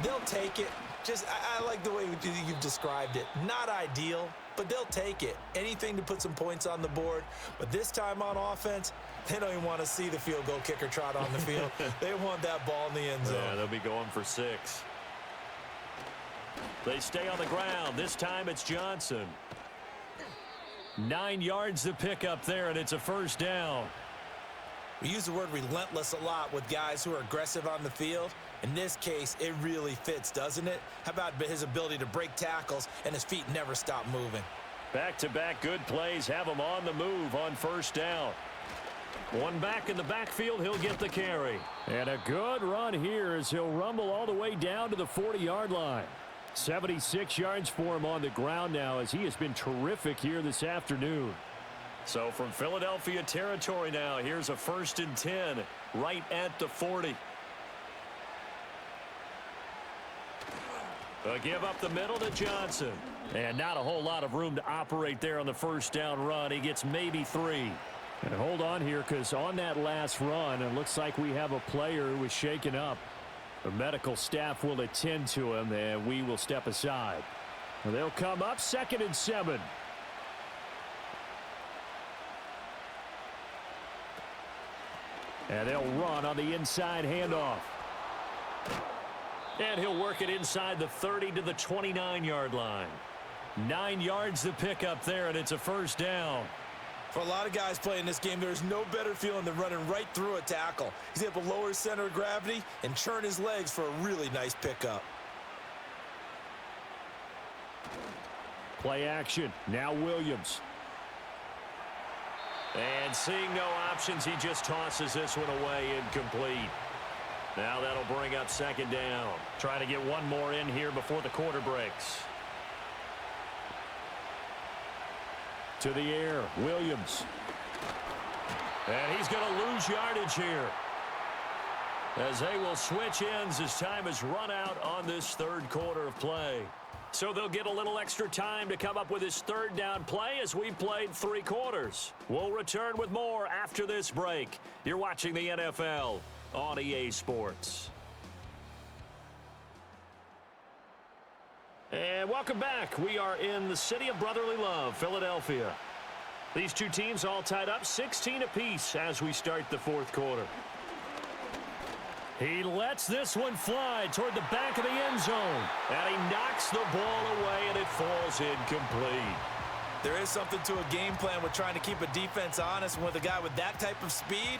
They'll take it. I like the way you've described it. Not ideal, but they'll take it. Anything to put some points on the board. But this time on offense, they don't even want to see the field goal kicker trot on the field. They want that ball in the end zone. Yeah, they'll be going for 6. They stay on the ground. This time it's Johnson. 9 yards to pick up there, and it's a first down. We use the word relentless a lot with guys who are aggressive on the field. In this case, it really fits, doesn't it? How about his ability to break tackles and his feet never stop moving? Back-to-back good plays have him on the move on first down. One back in the backfield, he'll get the carry. And a good run here as he'll rumble all the way down to the 40-yard line. 76 yards for him on the ground now, as he has been terrific here this afternoon. So from Philadelphia territory now, here's a 1st and 10 right at the 40. A give up the middle to Johnson. And not a whole lot of room to operate there on the first down run. He gets maybe 3. And hold on here, because on that last run, it looks like we have a player who was shaken up. The medical staff will attend to him, and we will step aside. They'll come up 2nd and 7. And they'll run on the inside handoff. And he'll work it inside the 30 to the 29-yard line. 9 yards to pick up there, and it's a first down. For a lot of guys playing this game, there's no better feeling than running right through a tackle. He's able to lower his center of gravity and churn his legs for a really nice pickup. Play action. Now Williams. And seeing no options, he just tosses this one away incomplete. Now that'll bring up 2nd down. Trying to get one more in here before the quarter breaks. To the air, Williams. And he's going to lose yardage here, as they will switch ends as time is run out on this 3rd quarter of play. So they'll get a little extra time to come up with his 3rd down play as we played 3 quarters. We'll return with more after this break. You're watching the NFL on EA Sports. And welcome back. We are in the city of brotherly love, Philadelphia. These two teams all tied up 16 apiece as we start the 4th quarter. He lets this one fly toward the back of the end zone. And he knocks the ball away, and it falls incomplete. There is something to a game plan with trying to keep a defense honest. And with a guy with that type of speed,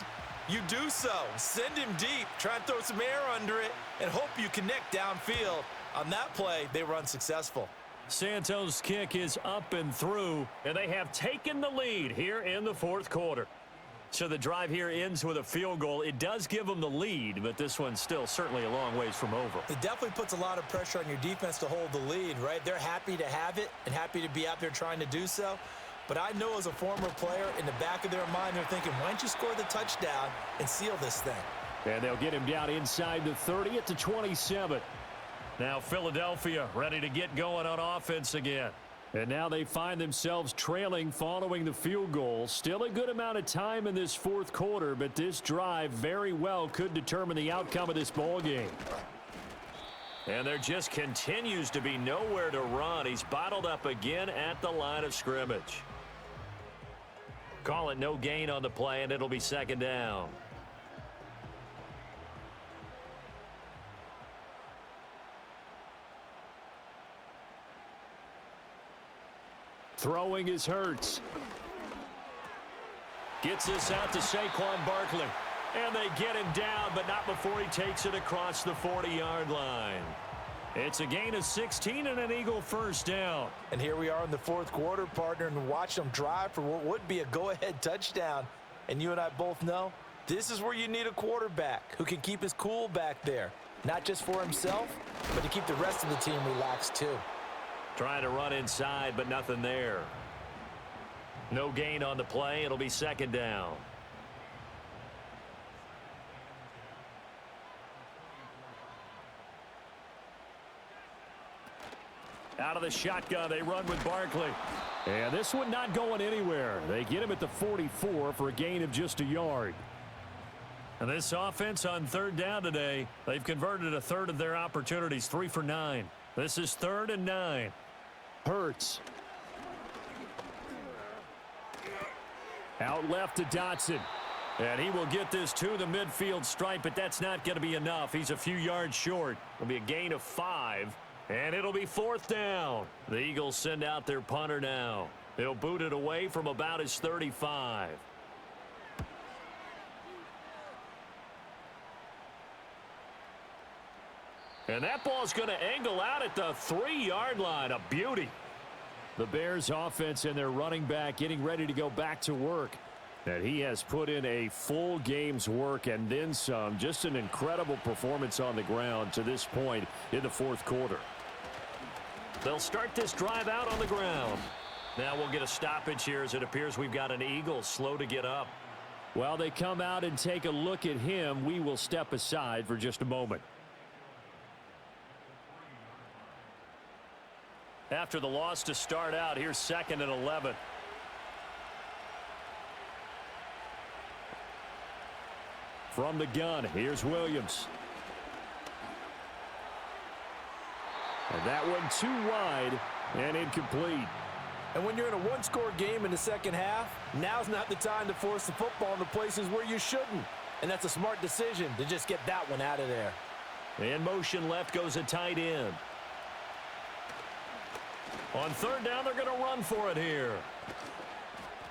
you do so. Send him deep. Try and throw some air under it and hope you connect downfield. On that play, they were unsuccessful. Santos' kick is up and through, and they have taken the lead here in the 4th quarter. So the drive here ends with a field goal. It does give them the lead, but this one's still certainly a long ways from over. It definitely puts a lot of pressure on your defense to hold the lead, right? They're happy to have it and happy to be out there trying to do so. But I know as a former player, in the back of their mind, they're thinking, why don't you score the touchdown and seal this thing? And they'll get him down inside the 30 at the 27. Now Philadelphia ready to get going on offense again. And now they find themselves trailing following the field goal. Still a good amount of time in this 4th quarter, but this drive very well could determine the outcome of this ball game. And there just continues to be nowhere to run. He's bottled up again at the line of scrimmage. Call it no gain on the play, and it'll be 2nd down. Throwing is Hurts. Gets this out to Saquon Barkley. And they get him down, but not before he takes it across the 40-yard line. It's a gain of 16 and an Eagle first down. And here we are in the 4th quarter, partner, and watch them drive for what would be a go-ahead touchdown. And you and I both know this is where you need a quarterback who can keep his cool back there. Not just for himself, but to keep the rest of the team relaxed too. Trying to run inside, but nothing there. No gain on the play. It'll be 2nd down. Out of the shotgun, they run with Barkley. And this one not going anywhere. They get him at the 44 for a gain of just a yard. And this offense on 3rd down today, they've converted a third of their opportunities, 3 for 9. This is 3rd and 9. Hurts. Out left to Dotson. And he will get this to the midfield stripe, but that's not going to be enough. He's a few yards short. It'll be a gain of 5, and it'll be 4th down. The Eagles send out their punter now. They'll boot it away from about his 35. And that ball's going to angle out at the 3-yard line. A beauty. The Bears offense and their running back getting ready to go back to work. And he has put in a full game's work and then some. Just an incredible performance on the ground to this point in the 4th quarter. They'll start this drive out on the ground. Now we'll get a stoppage here as it appears we've got an Eagle slow to get up. While they come out and take a look at him, we will step aside for just a moment. After the loss to start out, here's 2nd and 11. From the gun, here's Williams. And that one too wide and incomplete. And when you're in a one-score game in the second half, now's not the time to force the football into places where you shouldn't. And that's a smart decision to just get that one out of there. In motion left goes a tight end. On 3rd down, they're going to run for it here.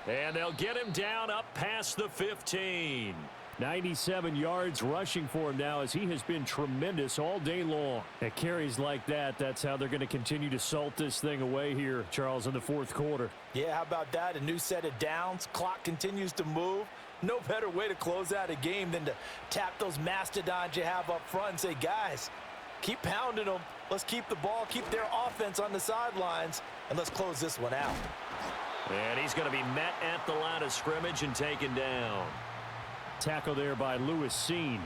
And they'll get him down up past the 15. 97 yards rushing for him now as he has been tremendous all day long. At carries like that, that's how they're going to continue to salt this thing away here, Charles, in the 4th quarter. Yeah, how about that? A new set of downs. Clock continues to move. No better way to close out a game than to tap those mastodons you have up front and say, guys, keep pounding them. Let's keep the ball, keep their offense on the sidelines, and let's close this one out. And he's going to be met at the line of scrimmage and taken down. Tackle there by Lewis Seen.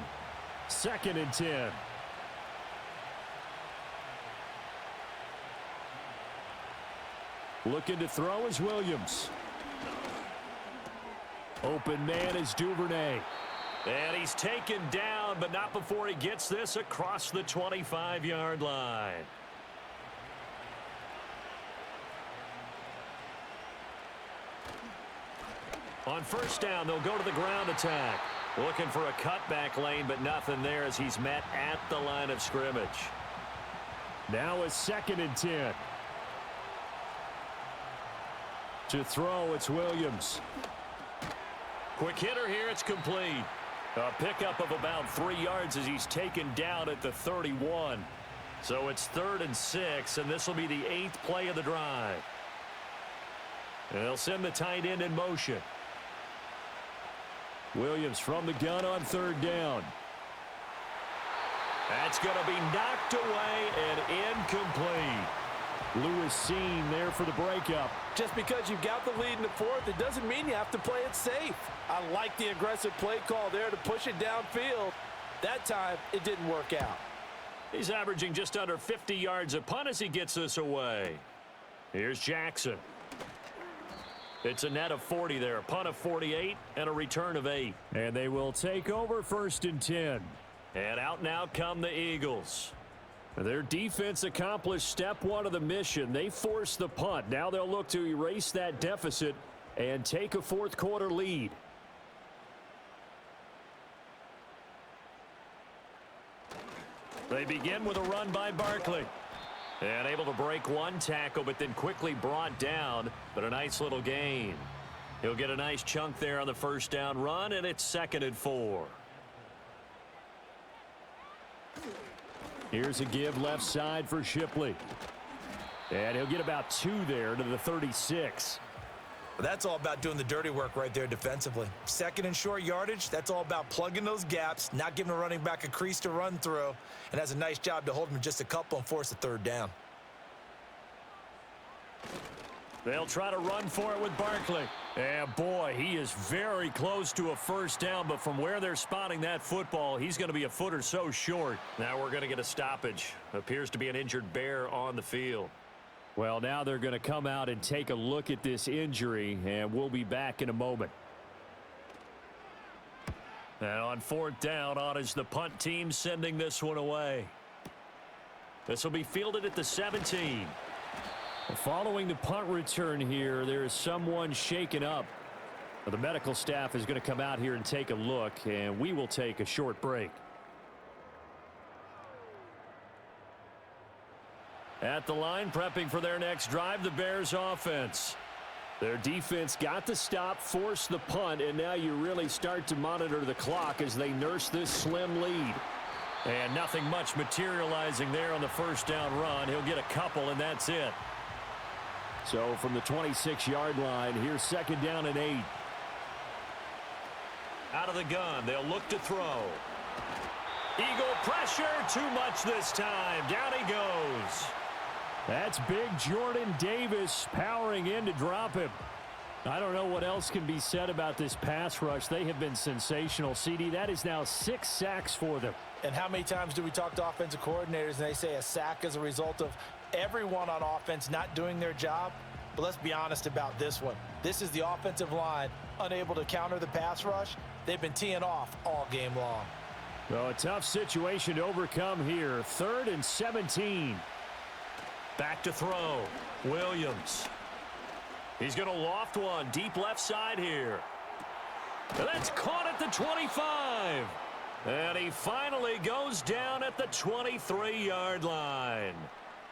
2nd and 10. Looking to throw is Williams. Open man is Duvernay. And he's taken down, but not before he gets this across the 25-yard line. On 1st down, they'll go to the ground attack. Looking for a cutback lane, but nothing there as he's met at the line of scrimmage. Now a 2nd and 10. To throw, it's Williams. Quick hitter here, it's complete. A pickup of about 3 yards as he's taken down at the 31. So it's 3rd and 6, and this will be the 8th play of the drive. And they'll send the tight end in motion. Williams from the gun on 3rd down. That's going to be knocked away and incomplete. Lewis Seen there for the breakup. Just because you've got the lead in the 4th, it doesn't mean you have to play it safe. I like the aggressive play call there to push it downfield. That time, it didn't work out. He's averaging just under 50 yards a punt as he gets this away. Here's Jackson. It's a net of 40 there, a punt of 48 and a return of 8. And they will take over 1st and 10. And out now come the Eagles. Their defense accomplished step 1 of the mission. They forced the punt. Now they'll look to erase that deficit and take a 4th quarter lead. They begin with a run by Barkley. And able to break one tackle, but then quickly brought down. But a nice little gain. He'll get a nice chunk there on the 1st down run, and it's 2nd and 4. Here's a give left side for Shipley. And he'll get about 2 there to the 36. That's all about doing the dirty work right there defensively. 2nd and short yardage, that's all about plugging those gaps, not giving a running back a crease to run through, and has a nice job to hold him just a couple and force a 3rd down. They'll try to run for it with Barkley. And boy, he is very close to a 1st down, but from where they're spotting that football, he's going to be a foot or so short. Now we're going to get a stoppage. Appears to be an injured Bear on the field. Well, now they're going to come out and take a look at this injury, and we'll be back in a moment. And on 4th down, on is the punt team sending this one away. This will be fielded at the 17. Following the punt return here, there is someone shaken up. The medical staff is going to come out here and take a look, and we will take a short break. At the line, prepping for their next drive, the Bears offense. Their defense got the stop, forced the punt, and now you really start to monitor the clock as they nurse this slim lead. And nothing much materializing there on the 1st down run. He'll get a couple, and that's it. So from the 26-yard line, here's 2nd down and 8. Out of the gun, they'll look to throw. Eagle pressure, too much this time. Down he goes. That's big Jordan Davis powering in to drop him. I don't know what else can be said about this pass rush. They have been sensational, CD. That is now 6 sacks for them. And how many times do we talk to offensive coordinators and they say a sack is a result of everyone on offense not doing their job. But let's be honest about this one. This is the offensive line unable to counter the pass rush. They've been teeing off all game long. Well, a tough situation to overcome here. 3rd and 17. Back to throw. Williams. He's going to loft one deep left side here. And that's caught at the 25. And he finally goes down at the 23-yard line.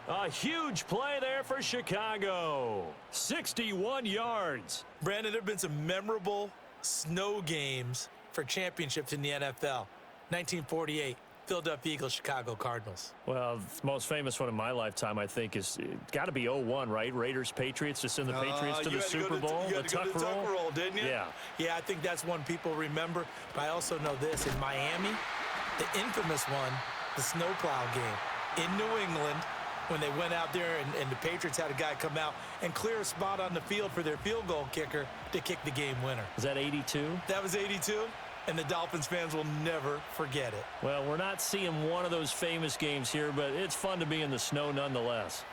A huge play there for Chicago. 61 yards. Brandon, there have been some memorable snow games for championships in the NFL. 1948, Philadelphia Eagles, Chicago Cardinals. Well, the most famous one in my lifetime, I think, is got to be 01, right? Raiders, Patriots, to send the Patriots to the Super Bowl. You had to go to the Tuck roll, didn't you? Yeah. Yeah, I think that's one people remember. But I also know this. In Miami, the infamous one, the snowplow game in New England, when they went out there and the Patriots had a guy come out and clear a spot on the field for their field goal kicker to kick the game winner. Is that 82? That was 82. And the Dolphins fans will never forget it. Well, we're not seeing one of those famous games here, but it's fun to be in the snow nonetheless.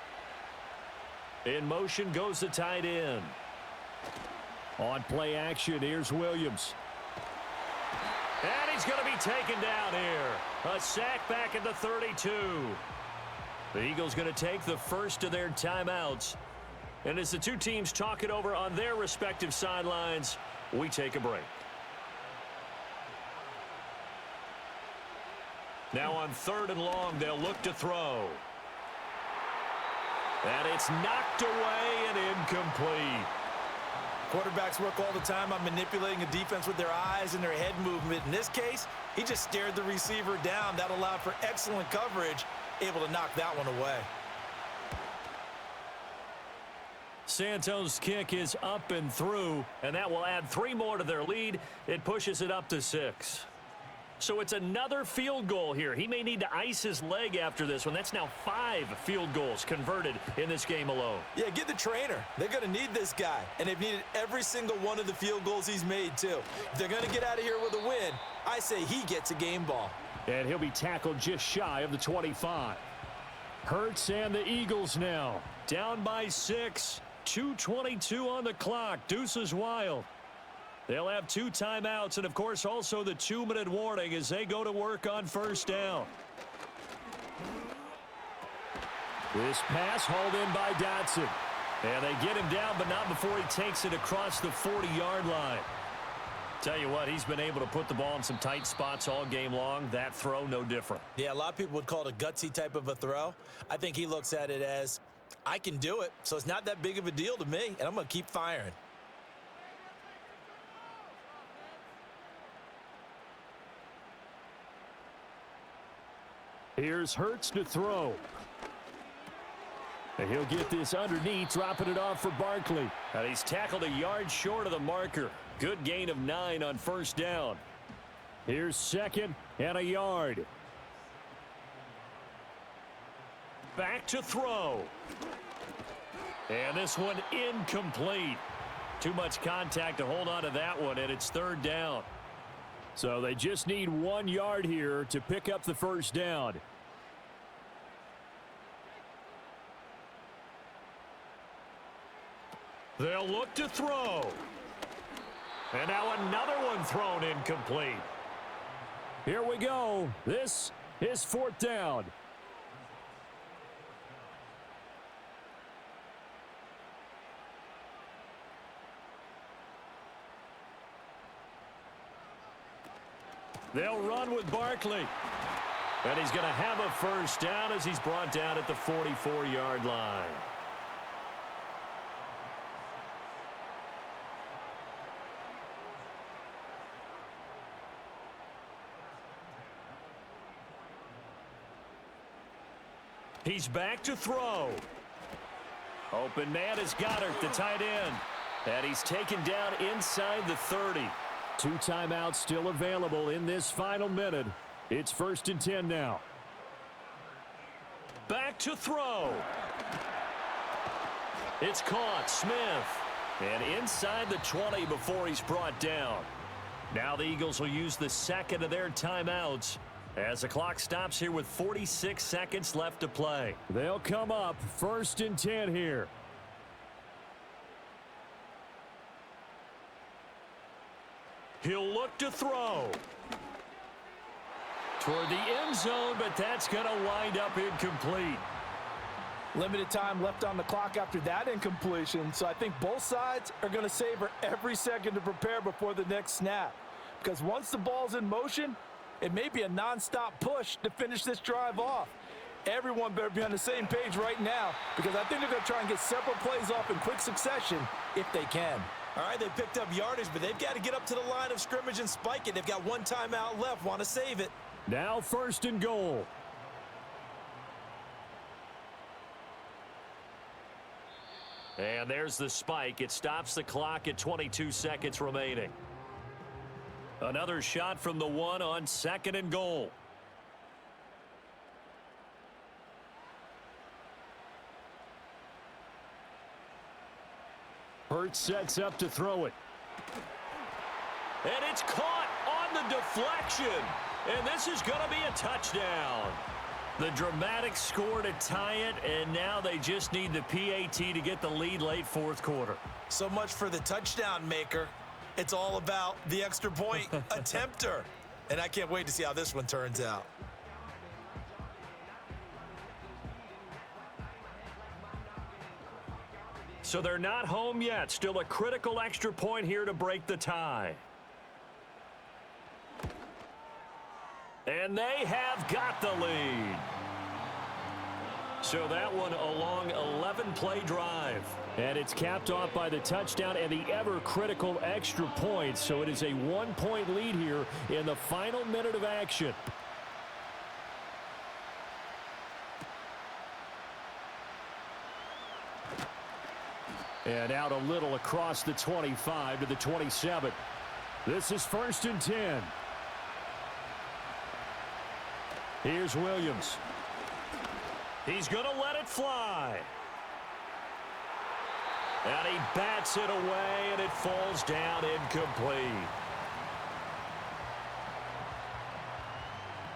In motion goes the tight end. On play action, here's Williams. And he's going to be taken down here. A sack back at the 32. The Eagles going to take the first of their timeouts. And as the two teams talk it over on their respective sidelines, we take a break. Now on 3rd and long, they'll look to throw. And it's knocked away and incomplete. Quarterbacks work all the time on manipulating a defense with their eyes and their head movement. In this case, he just stared the receiver down. That allowed for excellent coverage, able to knock that one away. Santos' kick is up and through, and that will add 3 more to their lead. It pushes it up to 6. So it's another field goal here. He may need to ice his leg after this one. That's now 5 field goals converted in this game alone. Yeah, get the trainer. They're going to need this guy, and they've needed every single one of the field goals he's made, too. If they're going to get out of here with a win, I say he gets a game ball. And he'll be tackled just shy of the 25. Hurts and the Eagles now. Down by 6. 2:22 on the clock. Deuce is wild. They'll have 2 timeouts and, of course, also the 2-minute warning as they go to work on 1st down. This pass hauled in by Dotson. And they get him down, but not before he takes it across the 40-yard line. Tell you what, he's been able to put the ball in some tight spots all game long. That throw, no different. Yeah, a lot of people would call it a gutsy type of a throw. I think he looks at it as, I can do it, so it's not that big of a deal to me, and I'm going to keep firing. Here's Hurts to throw. And he'll get this underneath, dropping it off for Barkley. And he's tackled a yard short of the marker. Good gain of 9 on 1st down. Here's 2nd and a yard. Back to throw. And this one incomplete. Too much contact to hold on to that one, and it's 3rd down. So they just need 1 yard here to pick up the 1st down. They'll look to throw. And now another one thrown incomplete. Here we go. This is 4th down. They'll run with Barkley. And he's going to have a 1st down as he's brought down at the 44-yard line. He's back to throw. Open man is Goddard, the tight end. And he's taken down inside the 30. 2 timeouts still available in this final minute. It's 1st and 10 now. Back to throw. It's caught. Smith. And inside the 20 before he's brought down. Now the Eagles will use the 2nd of their timeouts As the clock stops here with 46 seconds left to play. They'll come up 1st and 10 here. He'll look to throw. Toward the end zone, but that's going to wind up incomplete. Limited time left on the clock after that incompletion, so I think both sides are going to savor every second to prepare before the next snap. Because once the ball's in motion, it may be a nonstop push to finish this drive off. Everyone better be on the same page right now, because I think they're going to try and get several plays off in quick succession if they can. All right, they picked up yardage, but they've got to get up to the line of scrimmage and spike it. They've got one timeout left, want to save it. Now 1st and goal. And there's the spike. It stops the clock at 22 seconds remaining. Another shot from the one on 2nd and goal. Hurts sets up to throw it. And it's caught on the deflection. And this is going to be a touchdown. The dramatic score to tie it, and now they just need the PAT to get the lead late 4th quarter. So much for the touchdown maker. It's all about the extra point attempter. And I can't wait to see how this one turns out. So they're not home yet. Still a critical extra point here to break the tie. And they have got the lead. So that one a long 11-play drive. And it's capped off by the touchdown and the ever-critical extra point. So it is a 1-point lead here in the final minute of action. And out a little across the 25 to the 27. This is 1st and 10. Here's Williams. He's going to let it fly. And he bats it away, and it falls down incomplete.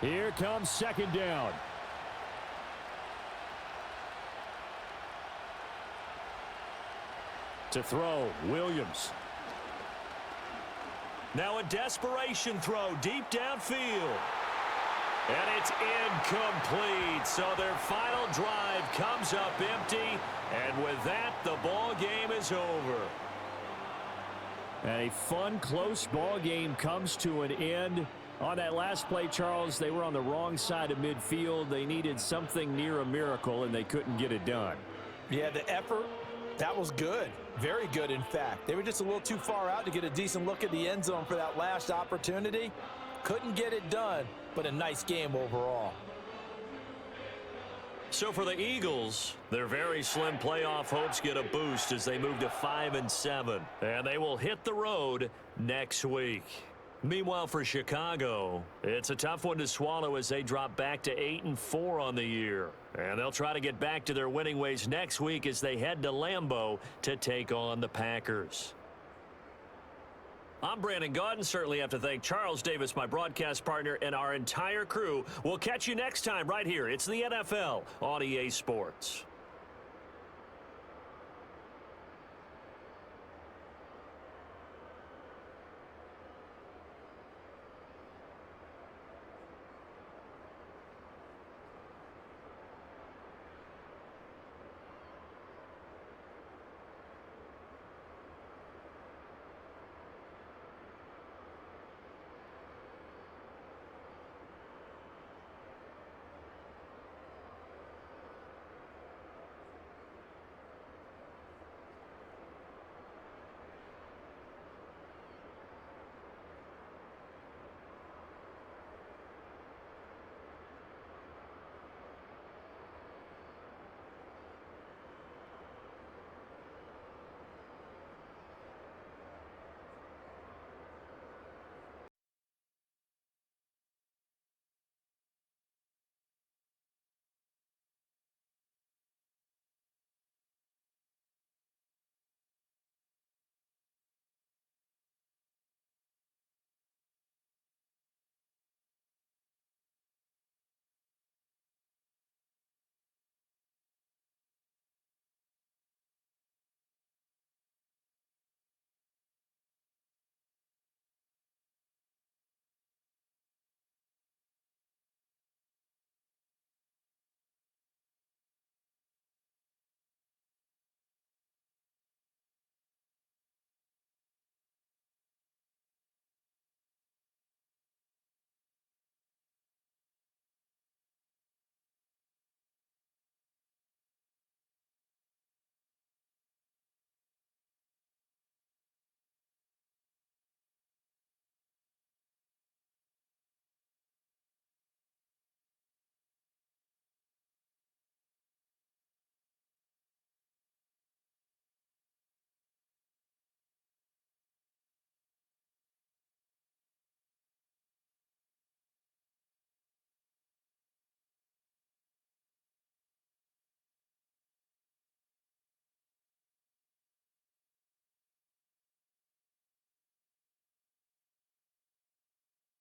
Here comes 2nd down. To throw, Williams. Now a desperation throw deep downfield. And it's incomplete. So their final drive comes up empty. And with that, the ball game is over. And a fun, close ball game comes to an end. On that last play, Charles, they were on the wrong side of midfield. They needed something near a miracle, and they couldn't get it done. Yeah, the effort, that was good. Very good, in fact. They were just a little too far out to get a decent look at the end zone for that last opportunity. Couldn't get it done, but a nice game overall. So for the Eagles, their very slim playoff hopes get a boost as they move to 5-7. And they will hit the road next week. Meanwhile, for Chicago, it's a tough one to swallow as they drop back to 8-4 on the year. And they'll try to get back to their winning ways next week as they head to Lambeau to take on the Packers. I'm Brandon Gaudin. Certainly have to thank Charles Davis, my broadcast partner, and our entire crew. We'll catch you next time right here. It's the NFL on EA Sports.